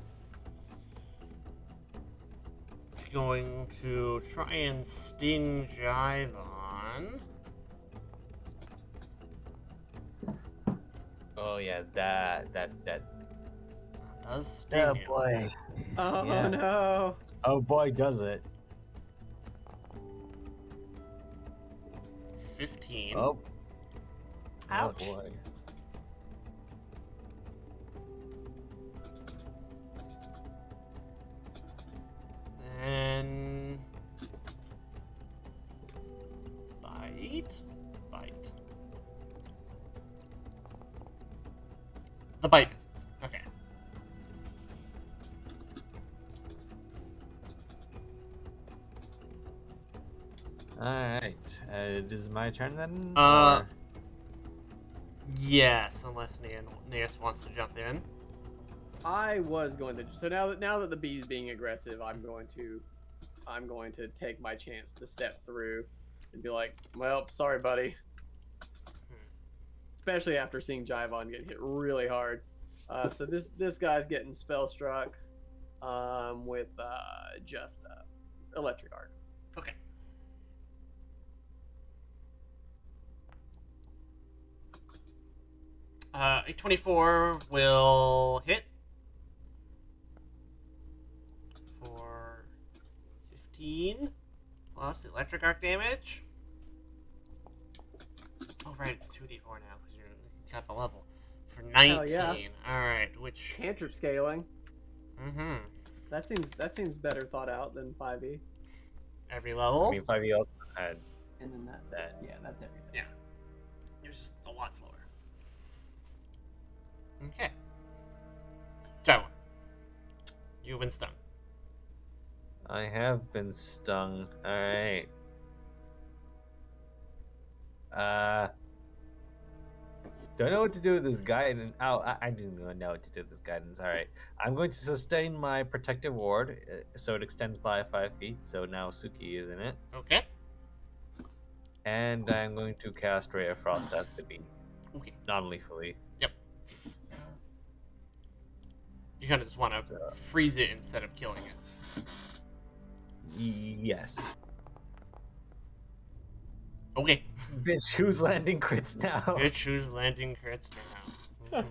It's going to try and sting Jivon. Oh yeah, that. Does sting Oh you. boy. Oh Yeah. no! Oh boy, does it. 15. Oh. Ouch. Oh boy. Then bite. The bite misses. Okay. Alright. It is my turn then? Or... Yes, unless Neas wants to jump in. I was going to. So now that the bee's being aggressive, I'm going to take my chance to step through and be like, well, sorry, buddy. Especially after seeing Jaivon get hit really hard. So this guy's getting spell struck with just electric arc. Okay. A 24 will hit for 15 plus electric arc damage. Oh, right, it's 2d4 now because you got the level. For 19. yeah. Alright, which. Cantrip scaling. Mm-hmm. That seems better thought out than 5e. Every level? I mean, 5e also had And then that's everything. Yeah. You're just a lot slower. Okay. Javelin. You've been stung. I have been stung. Alright. Don't know what to do with this guidance. Oh, I do know what to do with this guidance. Alright. I'm going to sustain my protective ward, so it extends by 5 feet, so now Suki is in it. Okay. And I'm going to cast Ray of Frost at the bee. Okay. Non-lethally. Yep. You kind of just want to freeze it instead of killing it. Yes. Okay. Bitch, who's landing crits now? Bitch, who's landing crits now?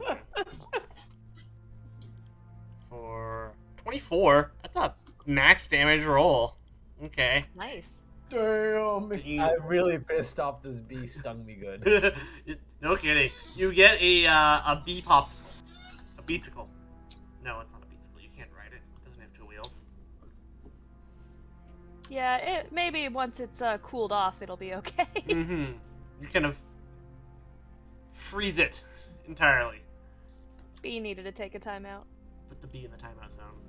For 24, that's a max damage roll. Okay. Nice. Damn. I'm really pissed off this bee stung me good. No kidding. You get a bee popsicle. A beesicle. No, it's not a beesicle. You can't ride it. It doesn't have 2 wheels. Yeah, it maybe once it's cooled off, it'll be okay. Mm-hmm. You kind of freeze it entirely. Bee needed to take a timeout. Put the bee in the timeout zone.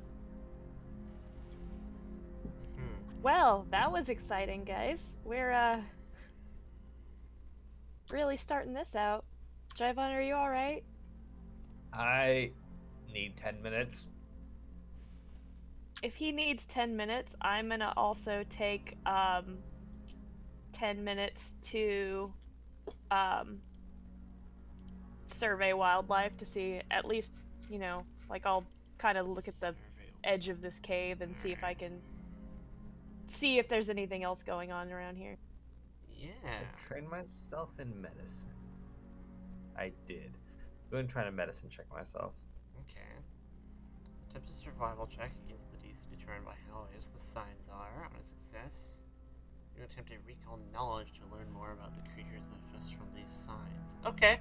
Well, that was exciting, guys. We're really starting this out. Jaivon, are you alright? I need 10 minutes. If he needs 10 minutes, I'm gonna also take 10 minutes to survey wildlife to see, at least, you know, like I'll kind of look at the edge of this cave and see if I can see if there's anything else going on around here. Yeah. I trained myself in medicine. I did. Go and try to medicine check myself. Okay. Attempt a survival check against the DC determined by how obvious the signs are. On a success, you attempt a recall knowledge to learn more about the creatures that just from these signs. Okay.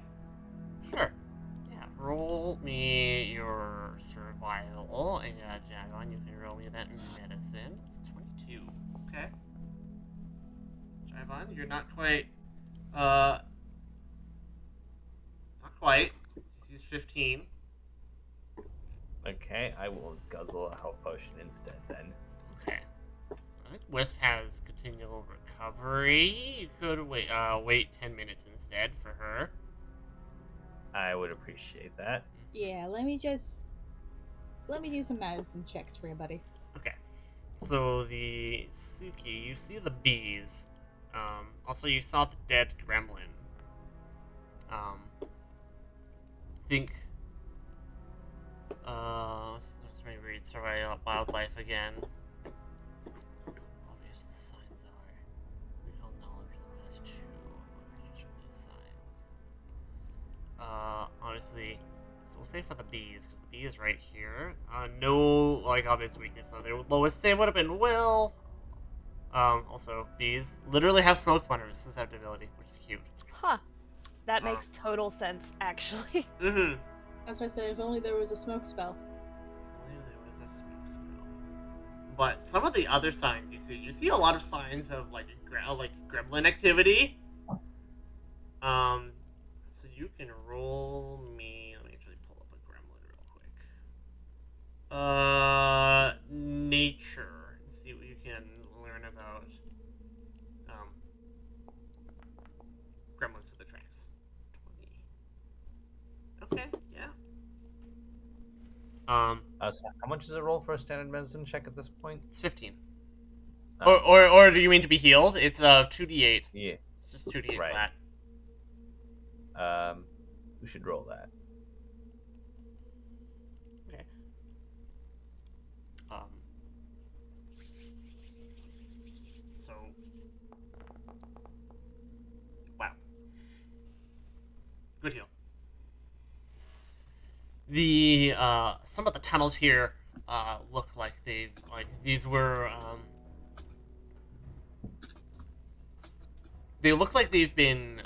Sure. Yeah. Roll me your survival, and Jagon, you can roll me that medicine. 22. Okay. Jagon, you're not quite. Not quite. DC's 15. Okay, I will guzzle a health potion instead then. Okay. Alright, Wisp has continual recovery. You could wait 10 minutes instead for her. I would appreciate that. Yeah, let me do some medicine checks for you, buddy. Okay. So the Suki, you see the bees. Also you saw the dead gremlin. Think. Let's maybe read Survey Wildlife again. Obvious the signs are. Recall knowledge of the minus 2 over each of these signs. Honestly, so we'll say for the bees, because the bee is right here. No, like, obvious weakness though. Their lowest save would have been will. Also, bees literally have smoke wonder susceptibility, which is cute. Huh. That makes total sense, actually. Mm-hmm. That's why I said if only there was a smoke spell. There was a smoke spell. But some of the other signs you see a lot of signs of like gremlin activity. So you can roll me. Let me actually pull up a Nature. Let's see what you can learn about um, gremlins through the tracks. 20. Okay, yeah. So how much is a roll for a standard medicine check at this point? It's 15. Oh, Or do you mean to be healed? It's 2d8. yeah, It's just 2d8 right. flat. We should roll that. Okay. So. Wow. Good heal. The some of the tunnels here look like these were they look like they've been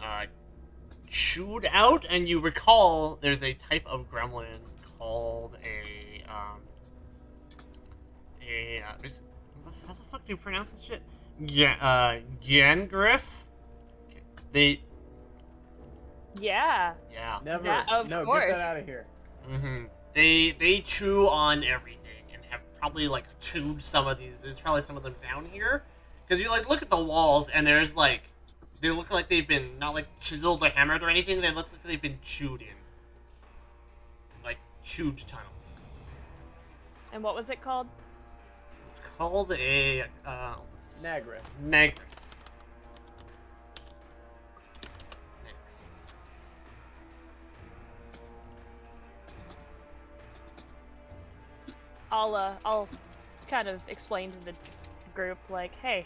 chewed out, and you recall there's a type of gremlin called how the fuck do you pronounce this shit? Yeah, Gangriff. They Yeah. yeah. Never. Of no, course. get that out of here. Mm-hmm. They chew on everything and have probably like chewed some of these. There's probably some of them down here, because you like look at the walls and there's like they look like they've been not like chiseled or hammered or anything. They look like they've been chewed in, like chewed tunnels. And what was it called? It's called a Nagriff. Nagriff. I'll kind of explain to the group, like, hey,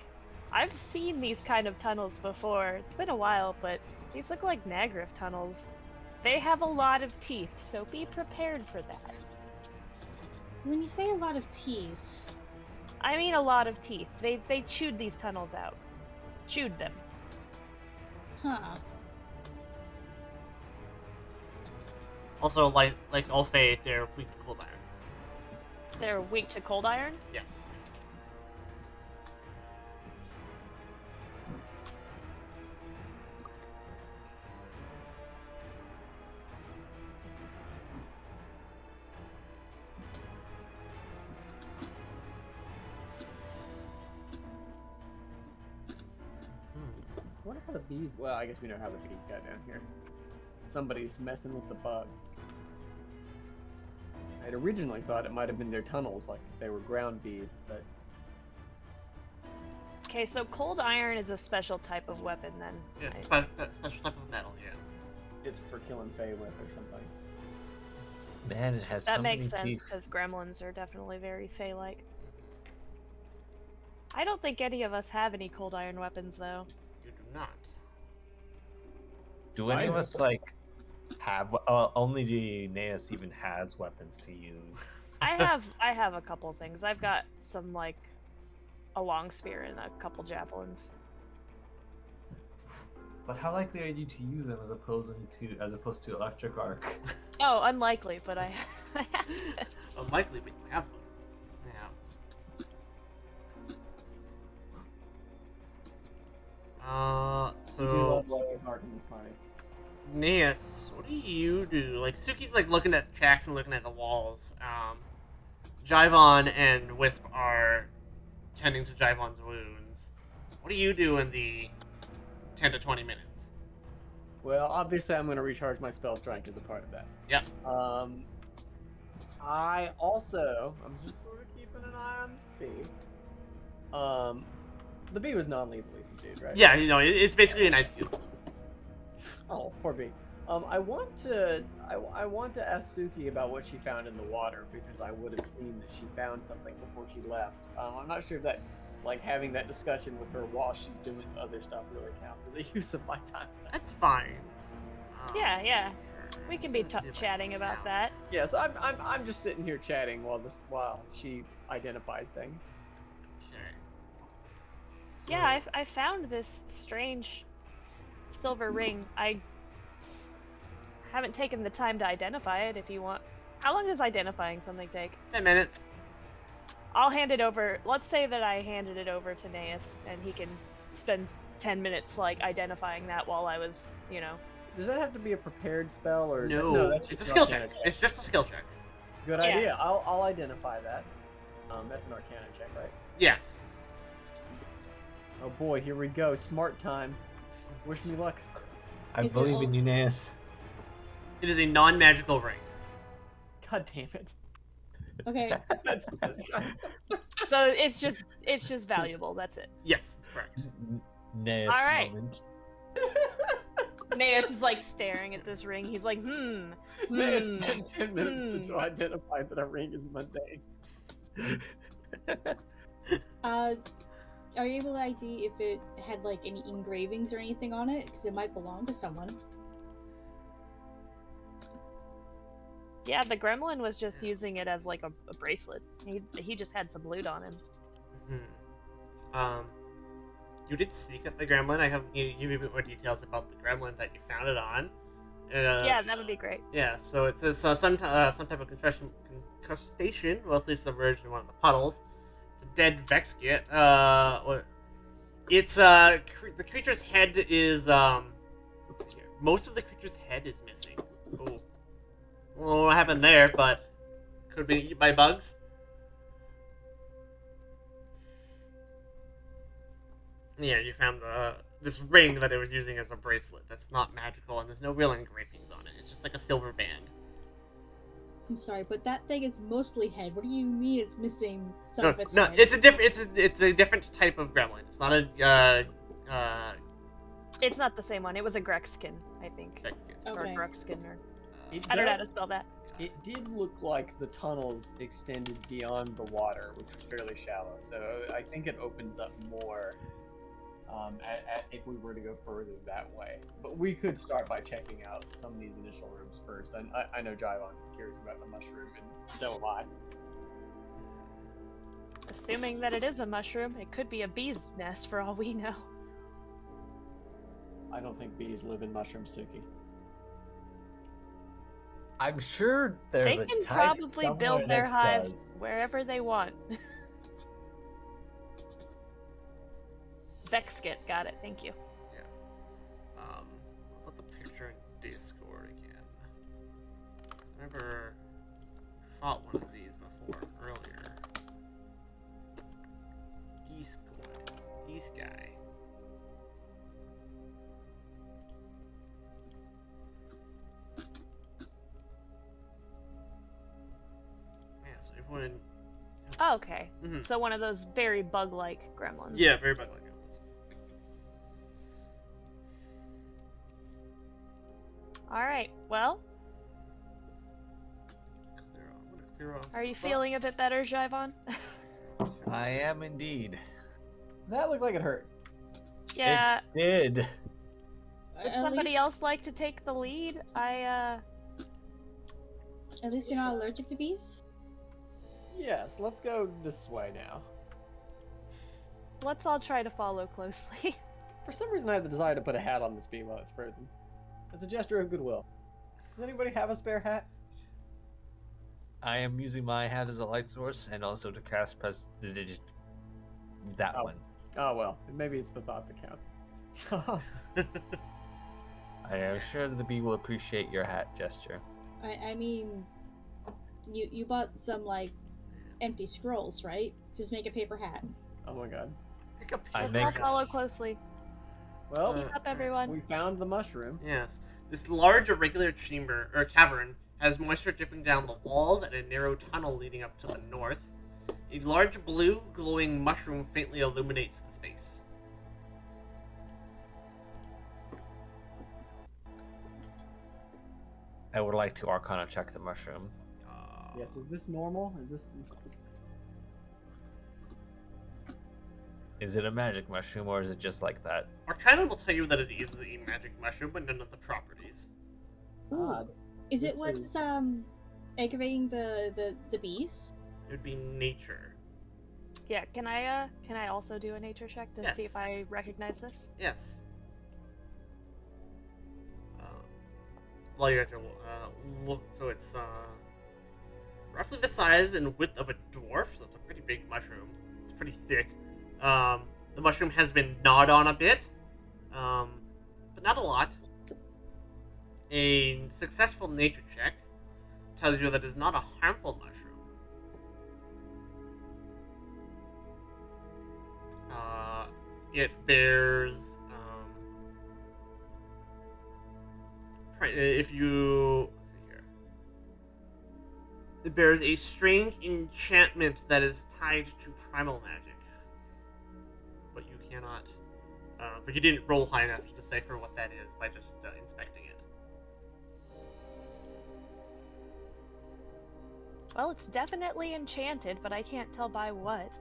I've seen these kind of tunnels before. It's been a while, but these look like Nagriff tunnels. They have a lot of teeth, so be prepared for that. When you say a lot of teeth, I mean a lot of teeth. They chewed these tunnels out. Chewed them. huh? Also, like all Fae, they're weak to cold iron. They're weak to cold iron? Yes. I wonder how the bees. Well, I guess we know how the bees got down here. Somebody's messing with the bugs. I'd originally thought it might have been their tunnels, like if they were ground bees, but Okay, so cold iron is a special type of weapon then. Yeah, right? special type of metal. Yeah. it's for killing Fae with or something. Man, it has That so makes many sense, teeth. because gremlins are definitely very Fae-like. I don't think any of us have any cold iron weapons, though. You do not. Do any of I- us like have? Only the Naeus even has weapons to use. I have a couple things. I've got some, like, a long spear and a couple javelins. But how likely are you to use them as opposed to electric arc? Oh, unlikely, but I have it. Unlikely, but you have them. Yeah. We do So love electric arc in this party. Naeus, what do you do? Like Suki's like looking at the tracks and looking at the walls. Jivon and Wisp are tending to Jivon's wounds. What do you do in the 10 to 20 minutes? Well, obviously, I'm going to recharge my spell strike as a part of that. Yep. I'm just sort of keeping an eye on this bee. The bee was non-lethally subdued, right? Yeah, you know, it's basically an ice cube. Oh, poor bee. I want to ask Suki about what she found in the water because I would have seen that she found something before she left. I'm not sure if that, like, having that discussion with her while she's doing other stuff really counts as a use of my time. That's fine. Yeah. We can be chatting about that. Yeah, so I'm just sitting here chatting while she identifies things. Sure. Yeah, I found this strange silver ring. I haven't taken the time to identify it. If you want, how long does identifying something take? 10 minutes. I'll hand it over. Let's say that I handed it over to Naeus, and he can spend 10 minutes like identifying that while I was, Does that have to be a prepared spell or No, that's it's a just skill arcana check. It's just a skill check. Good Yeah. idea. I'll identify that. That's an Arcana check, right? Yes. Oh boy, here we go. Smart time. Wish me luck. I Is it believe all- in you, Naeus. It is a non-magical ring. God damn it. Okay. That's So it's just valuable. That's it. Yes, that's correct. Naeus All right. moment. Naeus is like staring at this ring. He's like, Naeus spends 10 minutes to hmm. identify that a ring is mundane. Are you able to ID if it had like any engravings or anything on it? Because it might belong to someone. Yeah, the gremlin was just using it as like a bracelet. He just had some loot on him. You did sneak at the gremlin. I have give you a bit more details about the gremlin that you found it on. Yeah, that would be great. Yeah, so it says some type of incrustation, mostly submerged in one of the puddles. It's a dead Vexkit. It's the creature's head is let's see here. Most of the creature's head is missing. Oh, I don't know what happened there, but could have been eaten by bugs. Yeah, you found this ring that it was using as a bracelet. That's not magical, and there's no real engravings on it. It's just like a silver band. I'm sorry, but that thing is mostly head. What do you mean it's missing some No, of its no, head? it's a different type of gremlin. It's not a It's not the same one. It was a Grexkin, I think. Vexkit. Or Okay. Grexkin, or It I don't know how does- to spell that. It did look like the tunnels extended beyond the water, which was fairly shallow. So I think it opens up more if we were to go further that way. But we could start by checking out some of these initial rooms first. I know Jaivon is curious about the mushroom, and so am I. Assuming that it is a mushroom, it could be a bee's nest for all we know. I don't think bees live in mushroom, Suki. I'm sure there's They a can type probably somewhere build their that hives does. wherever they want. Vexkit, got it. Thank you. Put the picture in Discord again. I never fought one of these before earlier. This guy. Yeah, so everyone. Oh, okay. Mhm. So one of those very bug-like gremlins. Yeah, very bug like this. All right. Well, I'm gonna clear off. are you the feeling a bit better, Jaivon? I am indeed. That looked like it hurt. Yeah. It did. Would somebody else like to take the lead? At least you're not allergic to bees? Yes, let's go this way now. Let's all try to follow closely. For some reason, I have the desire to put a hat on this bee while it's frozen. As a gesture of goodwill. Does anybody have a spare hat? I am using my hat as a light source and also to cast Prestidigitation. That Oh. one. Oh well, maybe it's the thought that counts. I am sure the bee will appreciate your hat gesture. I mean, you bought some like empty scrolls, right? Just make a paper hat. Oh my god. Pick up I Let's make- all follow closely. Well, Keep up, everyone. we found the mushroom. Yes. This large irregular chamber or cavern has moisture dripping down the walls and a narrow tunnel leading up to the north. A large blue glowing mushroom faintly illuminates the space. I would like to Arcana check the mushroom. Yes, is this normal? Is this... Is it a magic mushroom or is it just like that? Arcana will tell you that it is a magic mushroom, but none of the properties. Odd. Is it This what's is- aggravating the bees? It would be nature. Yeah. Can I also do a nature check to see if Yes. I recognize this? Yes. While you guys are look, so it's roughly the size and width of a dwarf. So it's a pretty big mushroom. It's pretty thick. The mushroom has been gnawed on a bit, but not a lot. A successful nature check tells you that it's not a harmful mushroom. It bears, if you, let's see here, it bears a strange enchantment that is tied to primal magic. But you cannot, but you didn't roll high enough to decipher what that is by just inspecting it. Well, it's definitely enchanted, but I can't tell by what.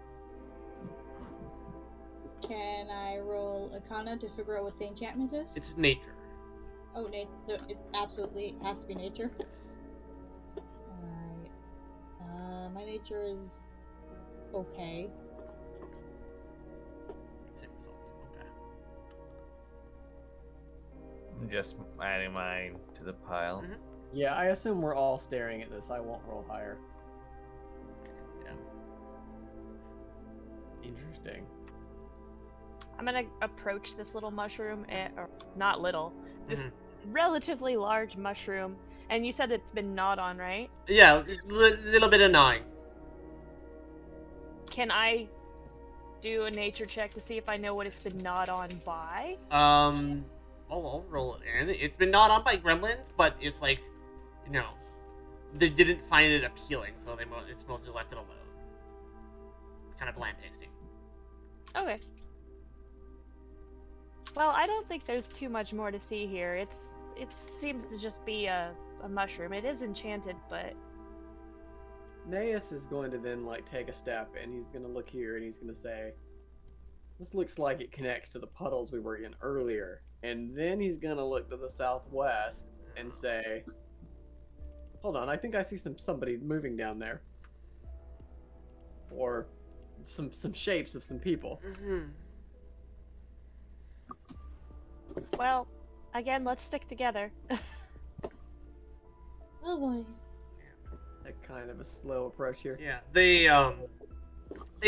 Can I roll Arcana to figure out what the enchantment is? It's nature. Oh, so it absolutely has to be nature? Yes. Alright. My nature is okay. Same result. Okay. I'm just adding mine to the pile. Mhm. Yeah, I assume we're all staring at this. I won't roll higher. Yeah. Interesting. I'm gonna approach this little mushroom, or not little, this Mhm. relatively large mushroom. And you said it's been gnawed on, right? Yeah, little bit of gnawing. Can I do a nature check to see if I know what it's been gnawed on by? I'll roll it in. It's been gnawed on by gremlins, but it's like, you know, they didn't find it appealing, so it's mostly left it alone. It's kind of bland tasting. Okay. Well, I don't think there's too much more to see here. It seems to just be a mushroom. It is enchanted, but Naeus is going to then like take a step and he's going to look here and he's going to say, this looks like it connects to the puddles we were in earlier. And then he's going to look to the southwest and say, hold on, I think I see somebody moving down there. Or some shapes of some people. Mm-hmm. well, again, let's stick together. Oh boy. That kind of a slow approach here. Yeah, they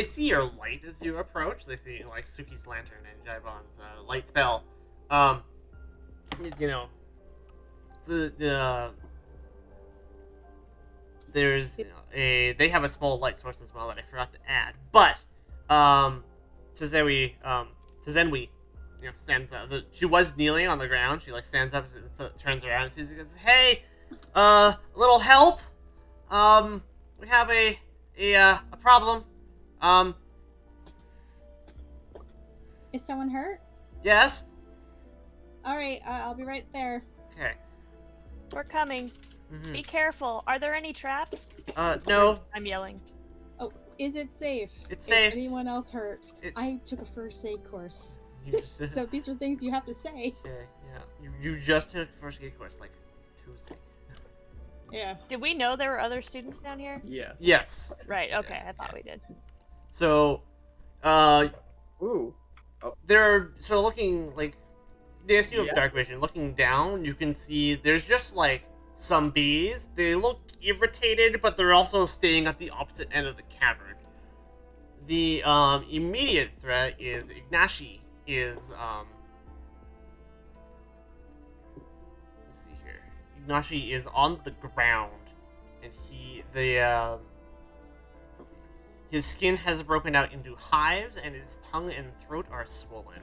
see your light as you approach. They see like Suki's lantern and Jaibon's light spell. You know, there's they have a small light source as well that I forgot to add. But Tazenwi stands up. She was kneeling on the ground. She like stands up, turns around, and sees you. Goes, "Hey, a little help. We have a problem. Is someone hurt? Yes. Alright, I'll be right there. Okay. We're coming. Be careful. Are there any traps? No. I'm yelling. Oh, is it safe? It's Is safe. anyone else hurt? It's. I took a first aid course. You just, So these are things you have to say. okay, yeah. You just took first aid course like Tuesday. Yeah. Did we know there were other students down here? Yeah. Yes. Right, okay, I thought we did. So, Ooh. so looking like the SU of Yeah. dark vision. Looking down, you can see there's just like some bees. They look irritated, but they're also staying at the opposite end of the cavern. The immediate threat is Ignashi is let's see here. Ignashi is on the ground, and his skin has broken out into hives, and his tongue and throat are swollen.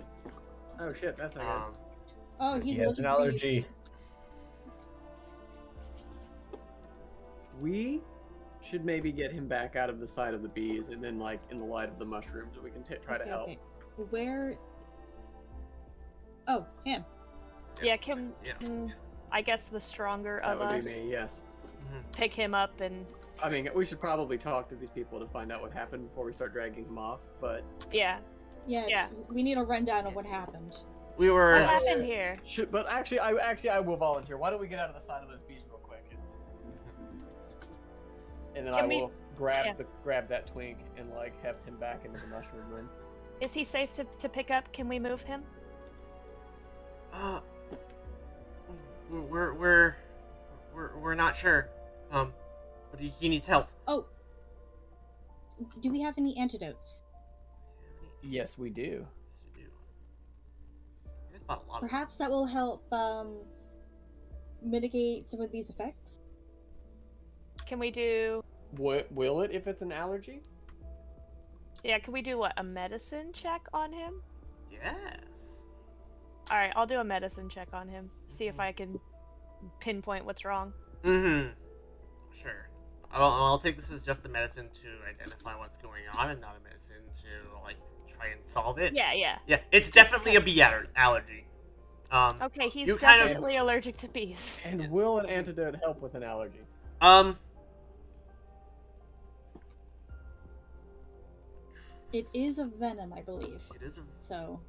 Oh shit, that's not good. Oh, He he's has an allergic to allergy. We should maybe get him back out of the sight of the bees and then like in the light of the mushrooms we can try to help. Okay. Where? Oh, him. Yeah, can Yeah. I guess the stronger That of would us be me, yes. pick him up and I mean, we should probably talk to these people to find out what happened before we start dragging him off, but yeah. Yeah. Yeah. We need a rundown of what happened. We were. What happened here? but actually I will volunteer. Why don't we get out of the side of those bees real quick? And then Can I we- will grab yeah. grab that twink and like heft him back into the mushroom room. Is he safe to pick up? Can we move him? We're not sure. But he needs help. Oh. Do we have any antidotes? Yes, we do. Yes, we do. I just bought a lot of Perhaps that will help mitigate some of these effects. Can we do? Will it if it's an allergy? Yeah, can we do what? A medicine check on him? Yes. All right, I'll do a medicine check on him. See if I can pinpoint what's wrong. Mm-hmm. Sure. I'll take this as just a medicine to identify what's going on, and not a medicine to like try and solve it. Yeah, yeah. Yeah, it's definitely a bee allergy. Okay, he's you kind of- definitely allergic to bees. And will an antidote help with an allergy? It is a venom, I believe. It is a. So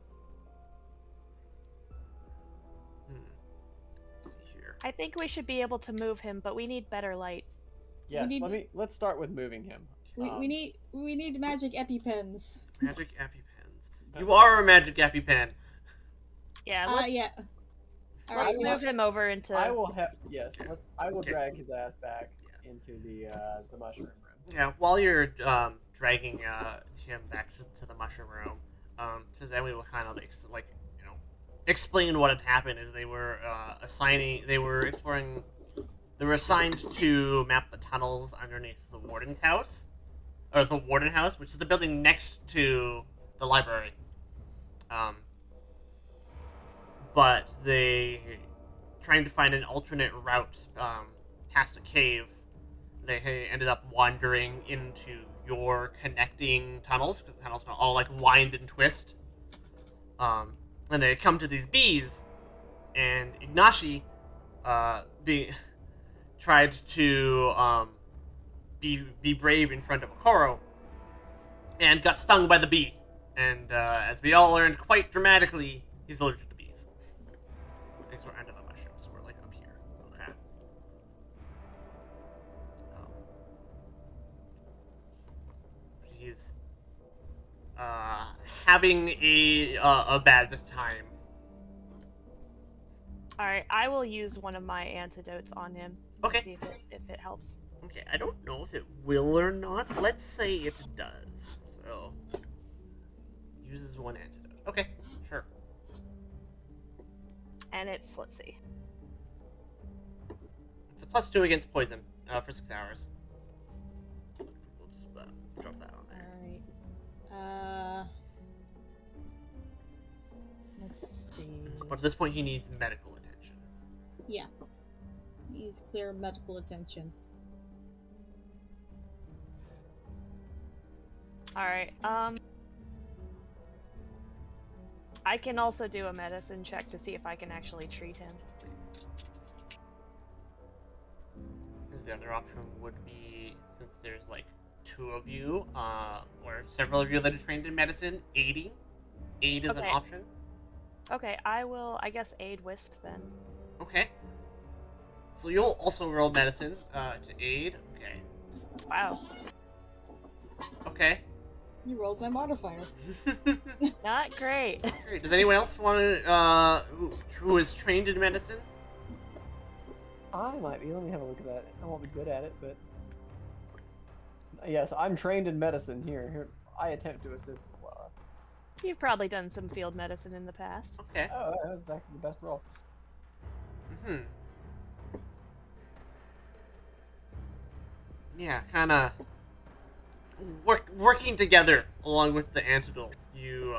Let's see here. I think we should be able to move him, but we need better light. Yes. need- Let's start with moving him. we need magic EpiPens. Magic EpiPens. You are a magic EpiPen. Yeah, let's, Yeah. All let's right. move him over into. I will have yes. I will drag his ass back into the mushroom room. Yeah, while you're dragging him back to the mushroom room, Tazemi will kind of explain what had happened. Is they were assigned to map the tunnels underneath the warden's house, or the warden house, which is the building next to the library. But they trying to find an alternate route past a cave. They ended up wandering into your connecting tunnels, because the tunnels are all like wind and twist. And they come to these bees, and Ignashi tried to be brave in front of Okoro, and got stung by the bee. And as we all learned quite dramatically, he's allergic to bees. Thanks, we're under the mushroom, so we're like up here. Okay. He's having a bad time. Alright, I will use one of my antidotes on him. Okay. See if it helps. Okay, I don't know if it will or not. Let's say it does. So, uses one antidote. Okay, sure. And it's, let's see. It's a +2 against poison for 6 hours. We'll just drop that on there. Alright. Let's see. But at this point, he needs medical attention. Yeah. Needs clear medical attention. Alright, I can also do a medicine check to see if I can actually treat him. The other option would be, since there's like 2 of you, or several of you that are trained in medicine, aiding. Aid is an Okay. option. Okay, I will, I guess, aid Wisp then. Okay. So you'll also roll medicine to aid. Okay. Wow. Okay. You rolled my modifier. Not great. Great. Does anyone else want to, who is trained in medicine? I might be. Let me have a look at that. I won't be good at it, but yes, I'm trained in medicine. Here, I attempt to assist as well. You've probably done some field medicine in the past. Okay. Oh, that's actually the best roll. Yeah, kind of working together along with the antidote. You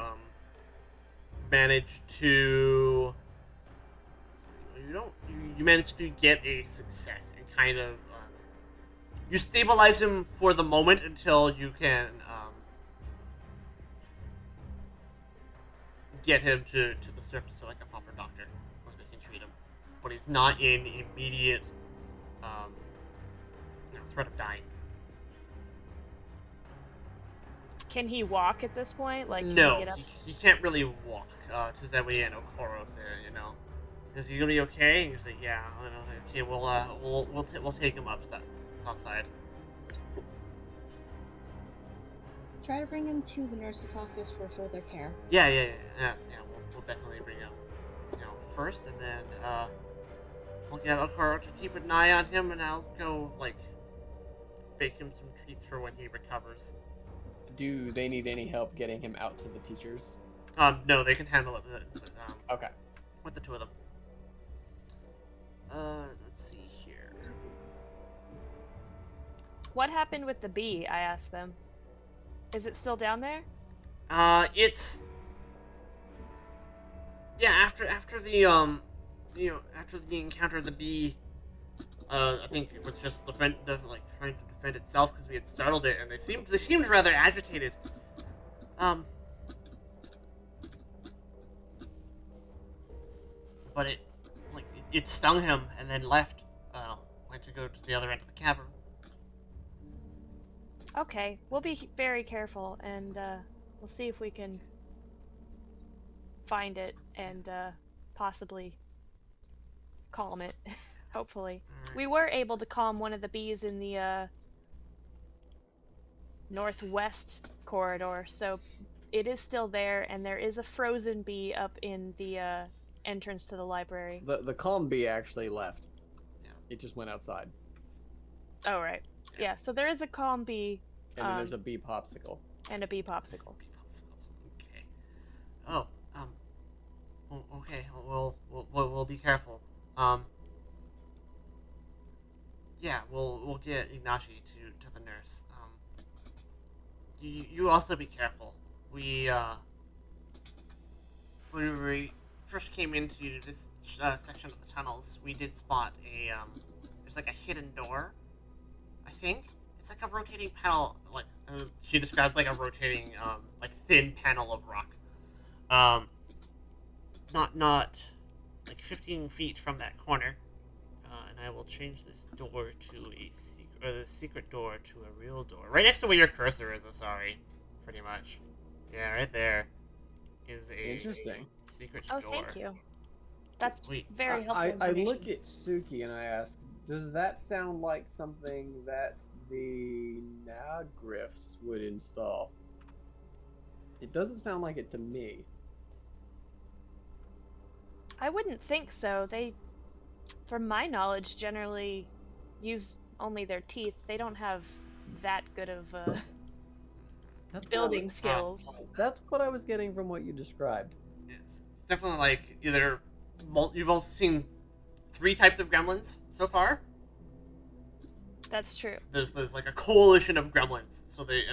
manage to you manage to get a success and kind of you stabilize him for the moment until you can get him to the surface to like a proper doctor where they can treat him, but he's not in immediate threat of dying. Can he walk at this point? Like, can No, he get up? he can't really walk. Tazemi and Okoro there, Is he gonna be okay? And he's like, yeah. And I was like, okay, we'll take him topside. Try to bring him to the nurse's office for further care. Yeah. We'll definitely bring him, first, and then we'll get Okoro to keep an eye on him, and I'll go bake him some treats for when he recovers. Do they need any help getting him out to the teachers? No, they can handle it Okay. with the 2 of them. Let's see here. What happened with the bee? I asked them. Is it still down there? It's yeah. After the after the encounter, the bee. I think it was just trying to defend itself because we had startled it, and they seemed rather agitated. Um, but it stung him and then left. Went to go to the other end of the cavern. Okay, we'll be very careful, and we'll see if we can find it and possibly calm it. Hopefully, Alright. we were able to calm one of the bees in the northwest corridor, so it is still there, and there is a frozen bee up in the entrance to the library. The calm bee actually left. Yeah. It just went outside. Oh right, yeah. So there is a calm bee. And then there's a bee popsicle. And a bee popsicle. Okay. Oh. Okay. We'll be careful. Yeah. We'll get Ignashi to the nurse. You also be careful. When we first came into this section of the tunnels, we did spot there's like a hidden door. I think it's like a rotating panel. Like she describes like a rotating like thin panel of rock. Not like 15 feet from that corner. And I will change this door to the secret door to a real door. Right next to where your cursor is, sorry. Pretty much. Yeah, right there is a Interesting. secret Oh, door. thank you. That's Sweet. very helpful I information. look at Suki and I asked, does that sound like something that the Nagriffs would install? It doesn't sound like it to me. I wouldn't think so. They, from my knowledge, generally use only their teeth. They don't have that good of That's building what skills. That's what I was getting from what you described. It's definitely like either you've also seen 3 types of gremlins so far. That's true. There's like a coalition of gremlins. So they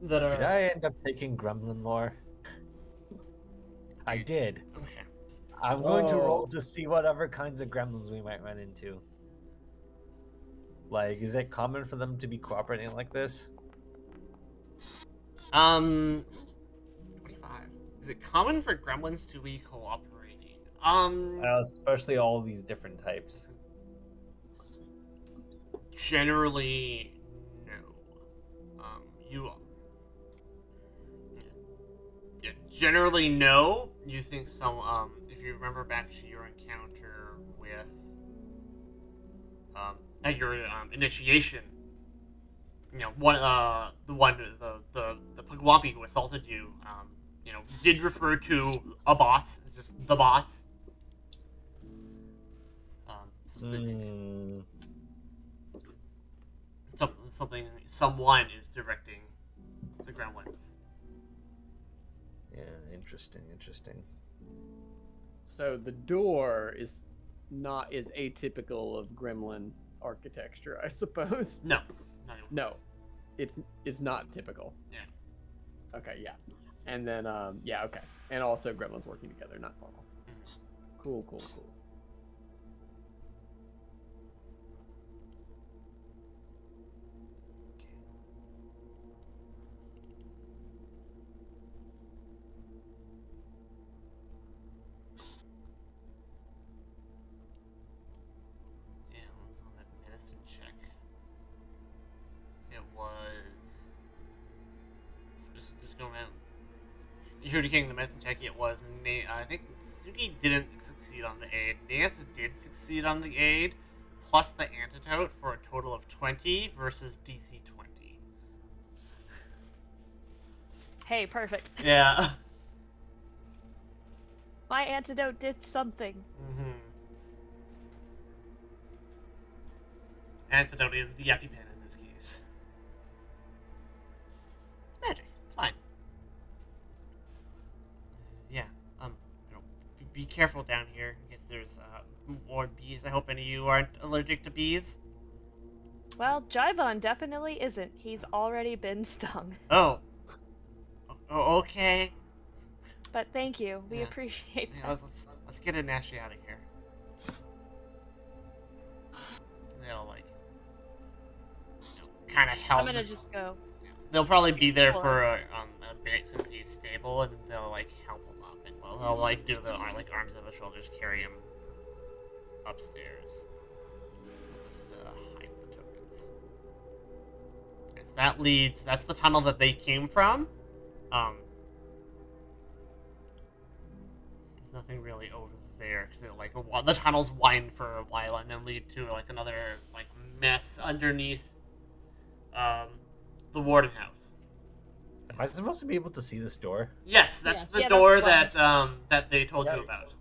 that are. Did I end up taking Gremlin lore? I did. Okay. I'm going to roll Oh. to see whatever kinds of gremlins we might run into. Like, is it common for them to be cooperating like this? 25. Is it common for gremlins to be cooperating? Especially all these different types. Generally, no. Yeah, generally no. You think some, if you remember back to your encounter with, at your, initiation, the Pugwampy who assaulted you, did refer to a boss as just the boss. So someone is directing the gremlins. Yeah, interesting. So the door is atypical of gremlin architecture, I suppose. No, not even No. close. It's not typical. Yeah. Okay, yeah. And then yeah, okay. And also gremlins working together, not normal. Cool. Yeah, let's on that medicine check. It was just going out. You already getting the medicine check. It was. I think Suki didn't succeed on the aid. Nasa did succeed on the aid, plus the antidote for a total of 20 versus DC 20. Hey, perfect. Yeah. My antidote did something. Mm-hmm. Antidote is the EpiPen in this case. It's magic. It's fine. Yeah. Be careful down here. I guess there's more bees. I hope any of you aren't allergic to bees. Well, Jivon definitely isn't. He's already been stung. Oh. Okay. But thank you. We Yes. appreciate Yeah, that. let's get a Nashi out of here. They'll like kind of I'm held. gonna just go. They'll probably be there explore. for a bit since he's stable, and they'll like help him up, and they'll like do the like arms and the shoulders, carry him upstairs. Just hide the tokens. Yes, that leads. That's the tunnel that they came from. There's nothing really over there because like the tunnels wind for a while and then lead to like another like mess underneath the warden house. Am I supposed to be able to see this door? Yes, that's Yes. the Yeah, door that's that they told Yeah. you about.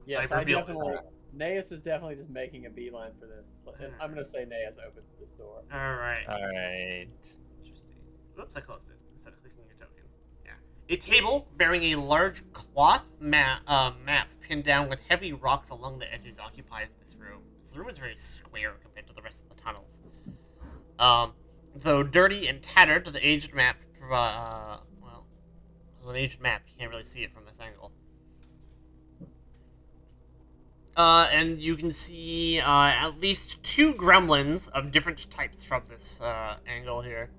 Yes, I I revealed it. definitely. Naeus is definitely just making a beeline for this. I'm gonna say Naeus opens this door. All right. Alright. Interesting. Whoops, I closed it instead of clicking a token. Yeah. A table bearing a large cloth map pinned down with heavy rocks along the edges occupies this room. This room is very square compared to the rest of the tunnels. Though dirty and tattered, the aged map, well, it's an aged map. You can't really see it from this angle. And you can see at least 2 gremlins of different types from this angle here.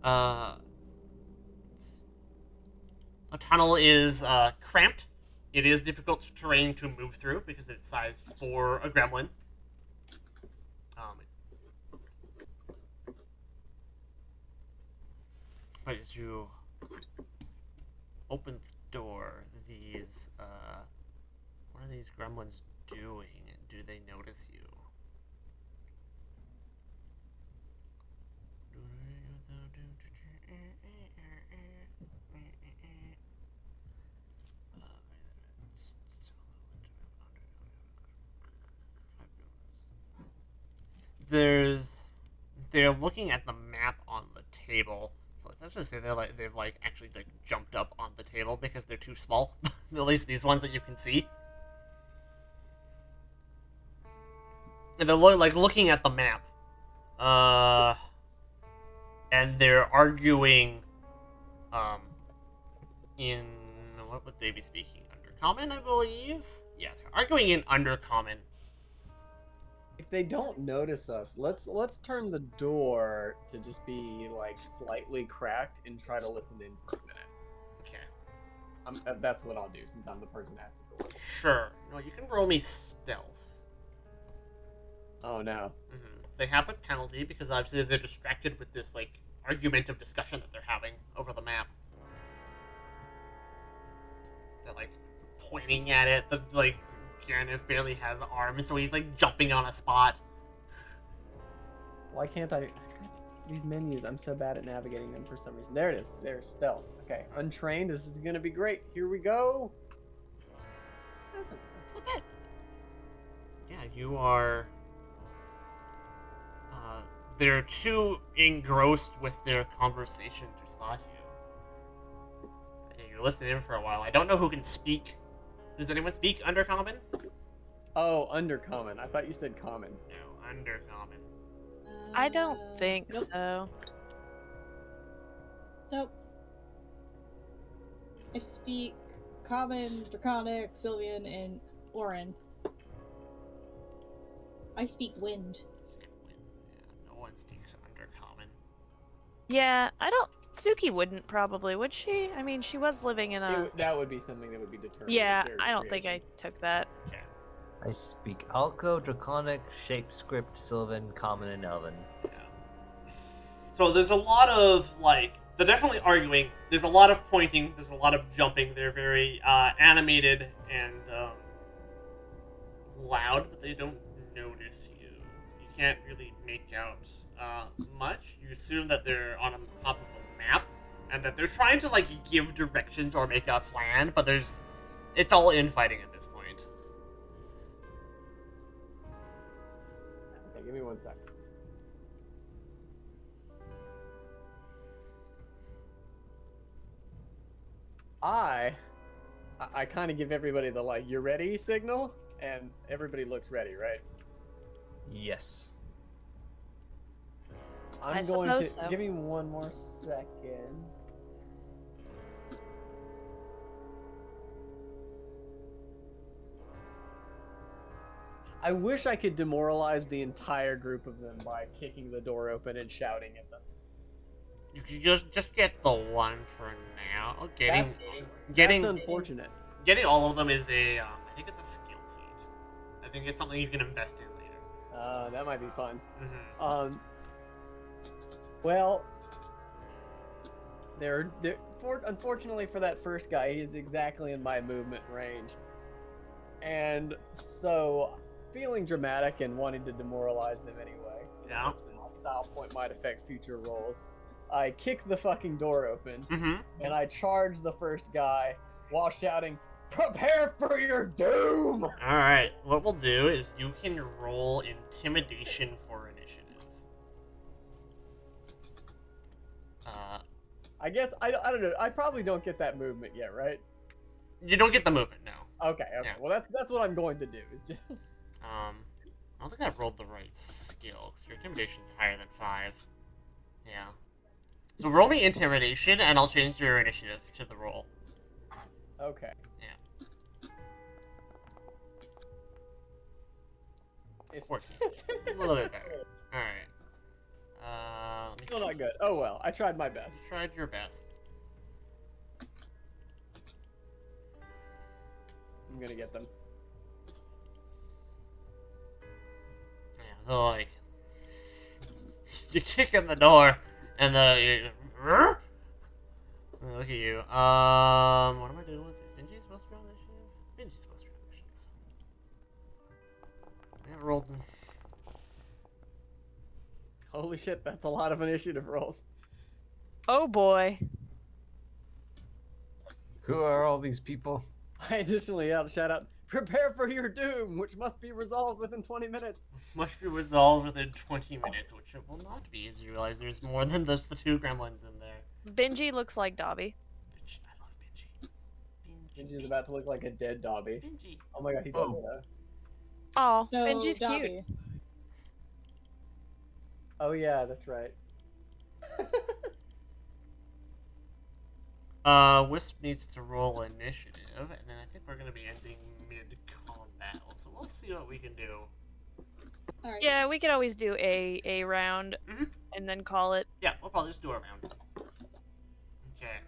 The tunnel is cramped. It is difficult terrain to move through because it's sized for a gremlin. But as you open the door, these what are these gremlins doing? And do they notice you? They're looking at the map on the table. So essentially say they've actually jumped up on the table because they're too small. At least these ones that you can see. And they're looking at the map. And they're arguing in what would they be speaking? Undercommon, I believe? Yeah, they're arguing in Undercommon. If they don't notice us, let's turn the door to just be like slightly cracked and try to listen in for a minute. Okay. That's what I'll do since I'm the person at the door. Sure. No, you can roll me stealth. Oh no. They have a penalty because obviously they're distracted with this argumentative discussion that they're having over the map. They're pointing at it. The Gandalf barely has arms, so he's jumping on a spot. Why can't I? These menus, I'm so bad at navigating them for some reason. There it is. There's stealth. Okay, untrained. This is gonna be great. Here we go. That's not bad. Yeah, you are. They're too engrossed with their conversation to spot you. Yeah, you're listening in for a while. I don't know who can speak. Does anyone speak Undercommon? Oh, undercommon. I thought you said common. No, Undercommon. I don't think Nope. so. Nope. I speak Common, Draconic, Sylvian, and Orin. I speak Wind. Yeah, no one speaks Undercommon. Yeah, I don't. Suki wouldn't probably, would she? I mean, she was living in a. That would be something that would be determined. Yeah, with their I don't think I creation. took that. Okay. I speak Alco, Draconic, Shape Script, Sylvan, Common, and Elven. Yeah. So there's a lot of they're definitely arguing. There's a lot of pointing. There's a lot of jumping. They're very animated and loud, but they don't notice you. You can't really make out much. You assume that they're on top of a map and that they're trying to give directions or make a plan, but it's all infighting at this point. Okay, give me 1 second. I kind of give everybody the "you're ready" signal, and everybody looks ready, right? Yes. I'm I going to suppose so. give me one more second. I wish I could demoralize the entire group of them by kicking the door open and shouting at them. You could just get the one for now. That's Getting unfortunate. getting all of them is a I think it's a skill feat. I think it's something you can invest in later. That might be fun. Mm-hmm. Well, unfortunately for that first guy, he's exactly in my movement range. And so, feeling dramatic and wanting to demoralize them anyway, in Yeah. hopes that my style point might affect future rolls, I kick the fucking door open, Mm-hmm. and I charge the first guy while shouting, "Prepare for your doom!" Alright, what we'll do is you can roll intimidation for initiative. I guess, I don't know, I probably don't get that movement yet, right? You don't get the movement, no. Okay, Yeah. well that's what I'm going to do, is just... I don't think I rolled the right skill, because your intimidation's higher than 5. Yeah. So roll me intimidation, and I'll change your initiative to the roll. Okay. Yeah. It's 14. A little bit better. Alright. Still not good. Oh well, I tried my best. You tried your best. I'm gonna get them. Yeah, they're like... You kick in the door, and look at you. What am I doing with this? Benji's supposed to be on initiative? Benji's supposed to be on initiative. I haven't rolled them. Holy shit, that's a lot of initiative rolls. Oh boy. Who are all these people? I additionally shout out, "Prepare for your doom, which must be resolved within 20 minutes." Must be resolved within 20 minutes, which it will not be, as you realize there's more than just the 2 gremlins in there. Benji looks like Dobby. Benji, I love Benji. Benji's about to look like a dead Dobby. Benji. Oh my god, he does though. Oh, So, Benji's cute. Dobby, Oh yeah, that's right. Wisp needs to roll initiative, and then I think we're going to be ending mid-combat, so we'll see what we can do. all right. Yeah, we could always do a round Mhm. and then call it. Yeah, we'll probably just do a round. Okay.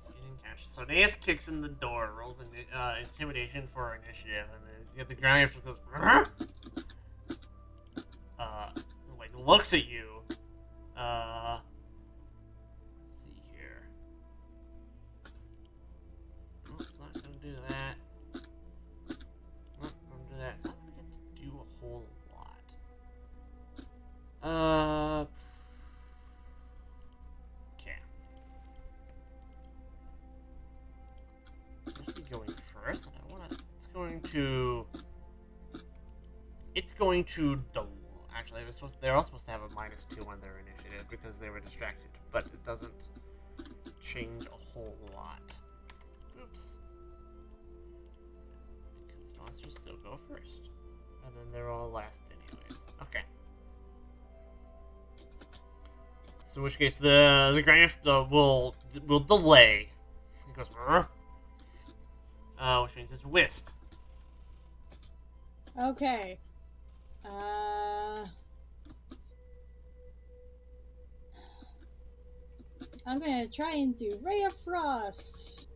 Getting cash. So Naeus kicks in the door, rolls intimidation for initiative, and then you get the ground goes, like looks at you. Let's see here. Oh, it's not gonna do that. Not gonna do that. It's not gonna get to do a whole lot. Okay. Where's he going first? I wanna. It's going to double. Actually, they're all supposed to have a -2 on their initiative because they were distracted, but it doesn't change a whole lot. Oops. Because monsters still go first, and then they're all last anyways. Okay. So in which case the Grand will delay. It goes, which means it's Wisp. Okay. I'm gonna try and do Ray of Frost.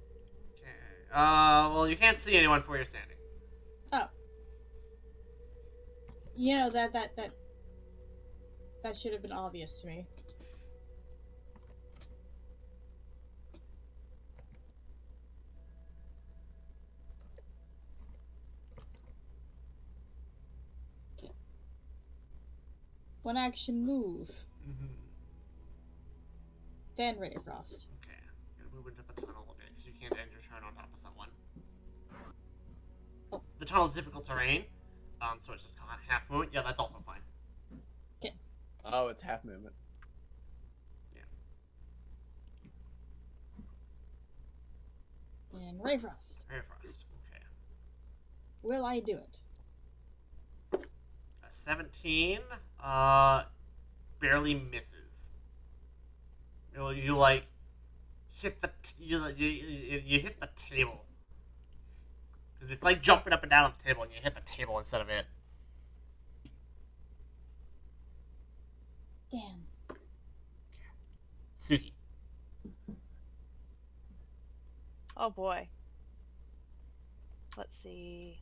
Okay. Well, you can't see anyone where you're standing. Oh. You know, that should have been obvious to me. Okay. One action move. Mm-hmm. Then Ray of Frost. Okay. Gotta move into the tunnel a bit because you can't end your turn on top of someone. Oh. The tunnel's difficult terrain, so it's just half movement. Yeah, that's also fine. Okay. Oh, it's half movement. And Ray of Frost. Ray of Frost. Okay. Will I do it? 17. Barely misses. You like hit the you hit the table because it's like jumping up and down on the table, and you hit the table instead of it. Damn. Suki. Oh boy. Let's see.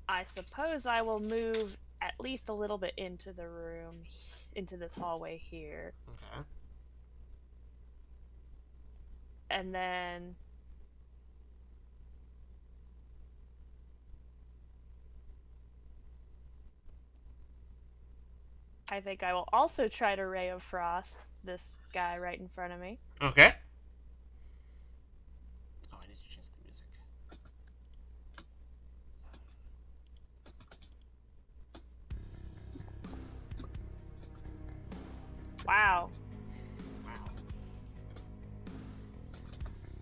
I suppose I will move at least a little bit into the room, into this hallway here. Okay. And then I think I will also try to Ray of Frost this guy right in front of me. Okay. Oh, I need to change the music. Wow. Wow.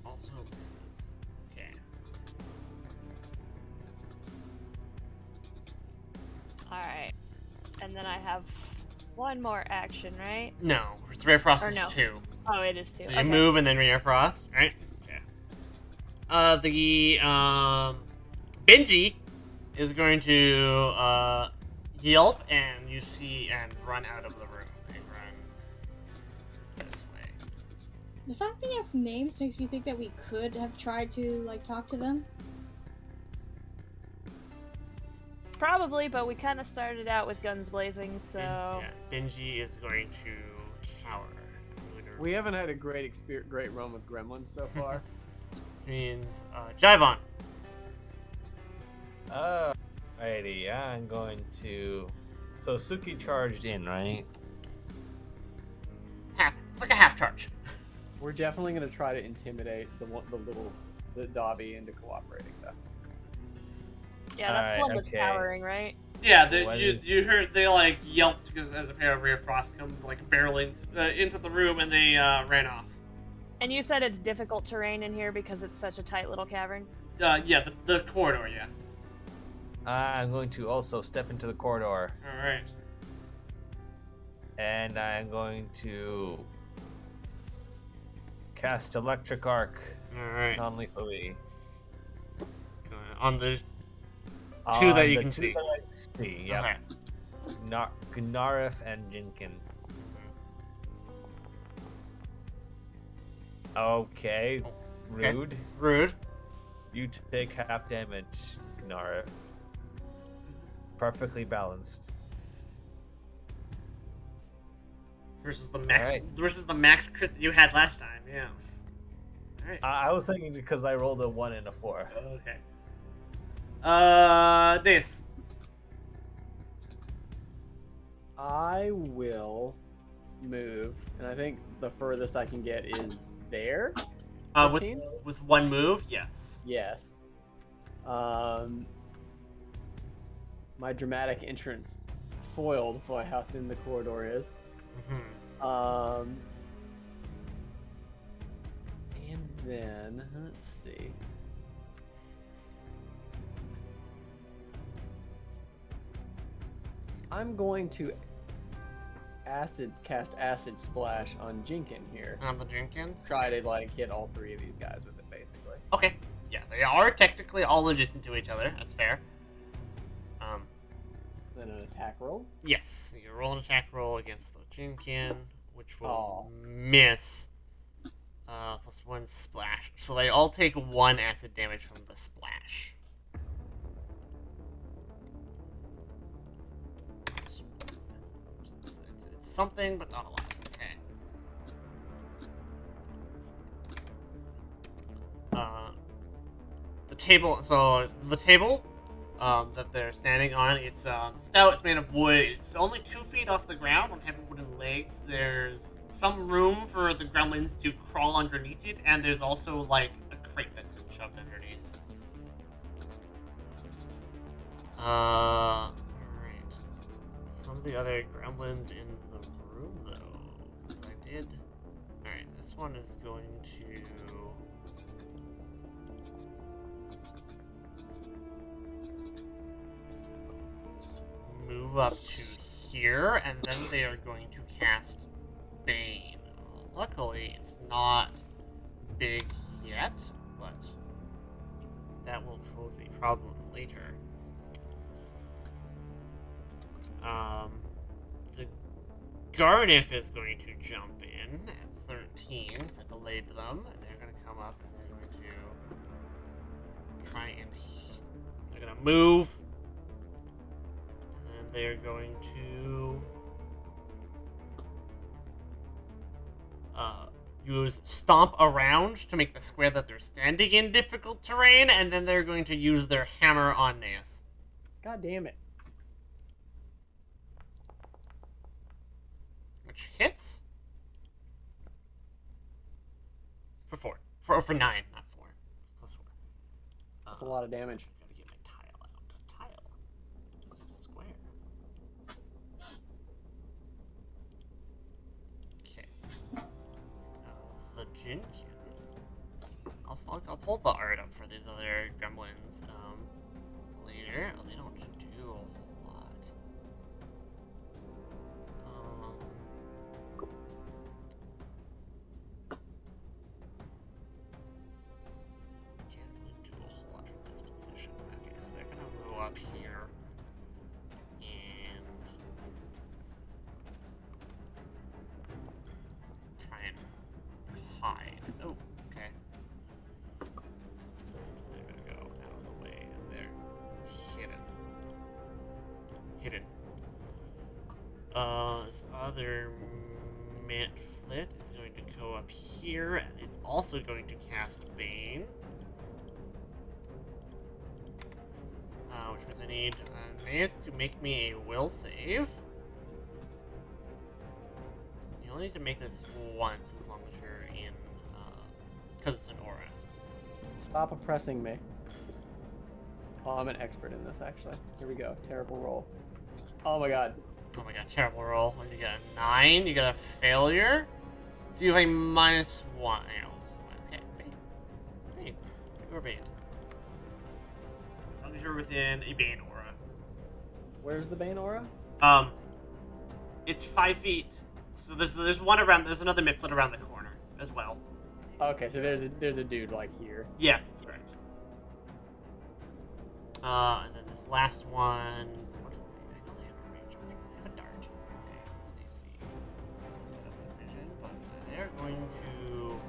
Also misses. Okay. Alright. And then I have one more action, right? No, it's Rare Frost Or is no. 2. Oh, it is 2. So you move and then Rare Frost, right? Okay. The Benji is going to yelp, and you see and run out of the room. They run this way. The fact that you have names makes me think that we could have tried to, like, talk to them. Probably, but we kind of started out with guns blazing, so... Yeah, Benji is going to cower. We haven't had a great run with gremlins so far. Means Jivon. Alrighty, I'm going to. So Suki charged in, right? Half. It's like a half charge. We're definitely gonna try to intimidate the Dobby into cooperating, though. Yeah, that's the one that's okay. powering, right? Yeah, you heard they like yelped because as a pair of Rare Frost come like barreling into the room, and they ran off. And you said it's difficult terrain in here because it's such a tight little cavern? Yeah, the corridor, yeah. I'm going to also step into the corridor, Alright. and I'm going to cast Electric Arc Alright. non-lethally. On the two that you can see. That I can see, yep. Okay. Gnarif and Jinkin. Okay, Okay. rude. Rude. You take half damage, Gnarif. Perfectly balanced. Versus the max Alright. versus the max crit that you had last time, yeah. Alright. I was thinking because I rolled a 1 and a 4. Okay. This. I will move, and I think the furthest I can get is there. With 15? with one move, yes. Yes. My dramatic entrance foiled by how thin the corridor is. Mm-hmm. And then let's see. I'm going to cast acid splash on Jinkin here. On the Jinkin. Try to like hit all three of these guys with it, basically. Okay. Yeah, they are technically all adjacent to each other. That's fair. Then an attack roll. Yes, you roll an attack roll against the Jinkin, which will Aw. miss. Plus 1 splash. So they all take 1 acid damage from the splash. It's something, but not a lot. Okay. The table. So the table that they're standing on, it's stout. It's made of wood. It's only 2 feet off the ground on heavy wooden legs. There's some room for the gremlins to crawl underneath it, and there's also like a crate that's been shoved underneath. Alright. Some of the other gremlins in the room, though, as I did. Alright, this one is going to move up to here, and then they are going to cast Bane. Luckily, it's not big yet, but that will pose a problem later. The Garniff is going to jump in at 13, so I delayed them, and they're going to come up and they're going to try and... They're going to move, and they're going to use Stomp Around to make the square that they're standing in difficult terrain, and then they're going to use their hammer on Naeus. God damn it. Which hits for 4. For 9, not 4. It's plus 4. That's a lot of damage. Gotta get my tile out. Tile. Square. Okay. The Jinkin. I'll pull the art up for these other gremlins later. Oh, they don't do a whole lot. Can't really do a whole lot from this position. Okay, so they're gonna go up here and try and hide. Oh, okay. They're gonna go out of the way, and they're hidden. This other Mantflit is going to go up here, and it's also going to cast Bane. Which means I need Naeus to make me a will save. You only need to make this once as long as you're in, because it's an aura. Stop oppressing me. Oh, I'm an expert in this, actually. Here we go. Terrible roll. Oh my god. Oh my god, terrible roll. When you get a 9, you get a failure. So you have a -1. Okay, Bane. You're Bane. As long as you're within a Bane aura. Where's the Bane aura? It's 5 feet. So there's one around. There's another Miflet around the corner as well. Okay, so there's a dude like here. Yes, that's correct. And then this last one. What is it? I know they have a range on it. They have a dart. Okay, what do they see? Set up the vision, but they're going to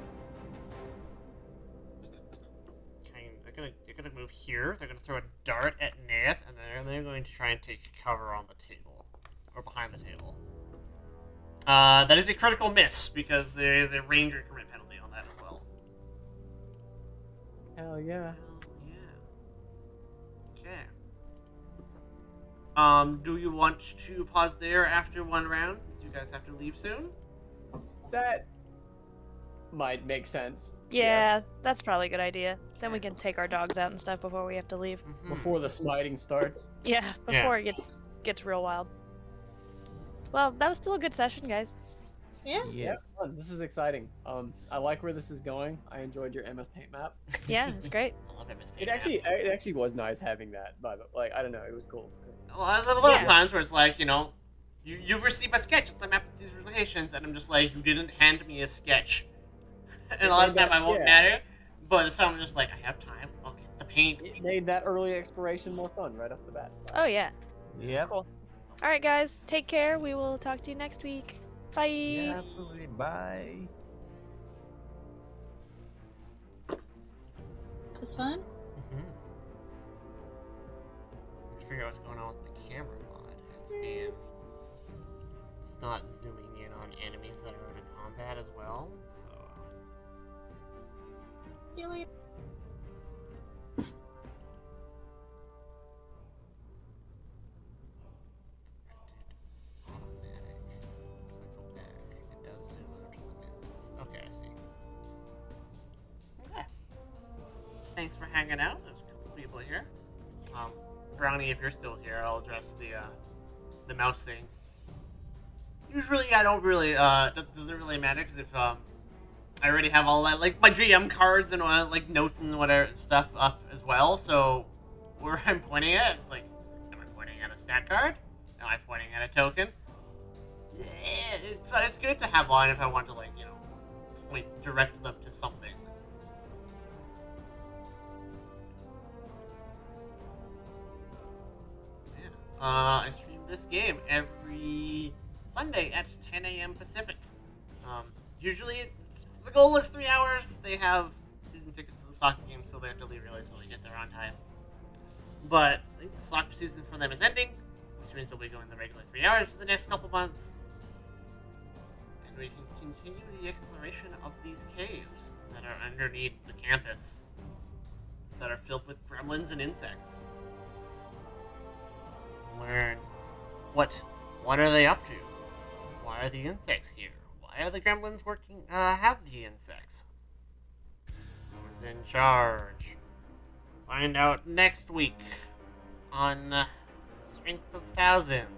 they're gonna move here. They're gonna throw a dart at Naeus, and then they're going to try and take cover on the table or behind the table. That is a critical miss because there is a range increment penalty on that as well. Hell yeah. Okay. Do you want to pause there after one round, since you guys have to leave soon? That might make sense. Yeah, Yes. that's probably a good idea. Then we can take our dogs out and stuff before we have to leave. Before the smiting starts. Yeah, before it gets real wild. Well, that was still a good session, guys. Yeah. Yeah, fun. This is exciting. I like where this is going. I enjoyed your MS Paint map. Yeah, it's great. I love MS It Paint. actually was nice having that, but like I don't know, it was cool. A lot of times where it's like, you receive a sketch, it's like map with these relations, and I'm just like, you didn't hand me a sketch. And a lot of the time I won't matter, but this time I'm just like, I have time. Okay, the paint. It made that early exploration more fun right off the bat. So. Oh yeah. Yep. Cool. All right, guys. Take care. We will talk to you next week. Bye. Yeah, absolutely. Bye. It was fun. Let's figure out what's going on with the camera mod. It's not zooming in on enemies that are in a combat as well. So. See you later. It does zoom out to the bits. Okay, I see. Okay. Thanks for hanging out. There's a couple people here. Brownie, if you're still here, I'll address the mouse thing. Usually, I don't really. That doesn't really matter because if I already have all that, like my GM cards and like notes and whatever stuff up as well. So where I'm pointing at, it's like, am I pointing at a stat card? Am I pointing at a token? Yeah, it's good to have on if I want to, like, you know, direct them to something. So, yeah. I stream this game every Sunday at 10 a.m. Pacific. Usually, the goal is 3 hours. They have season tickets to the soccer game, so they have to leave early so they get there on time. But I think the soccer season for them is ending, which means they'll be going the regular 3 hours for the next couple months. And we can continue the exploration of these caves that are underneath the campus, that are filled with gremlins and insects. Learn what are they up to? Why are the insects here? Why are the gremlins working? Have the insects? Who's in charge? Find out next week on Strength of Thousands.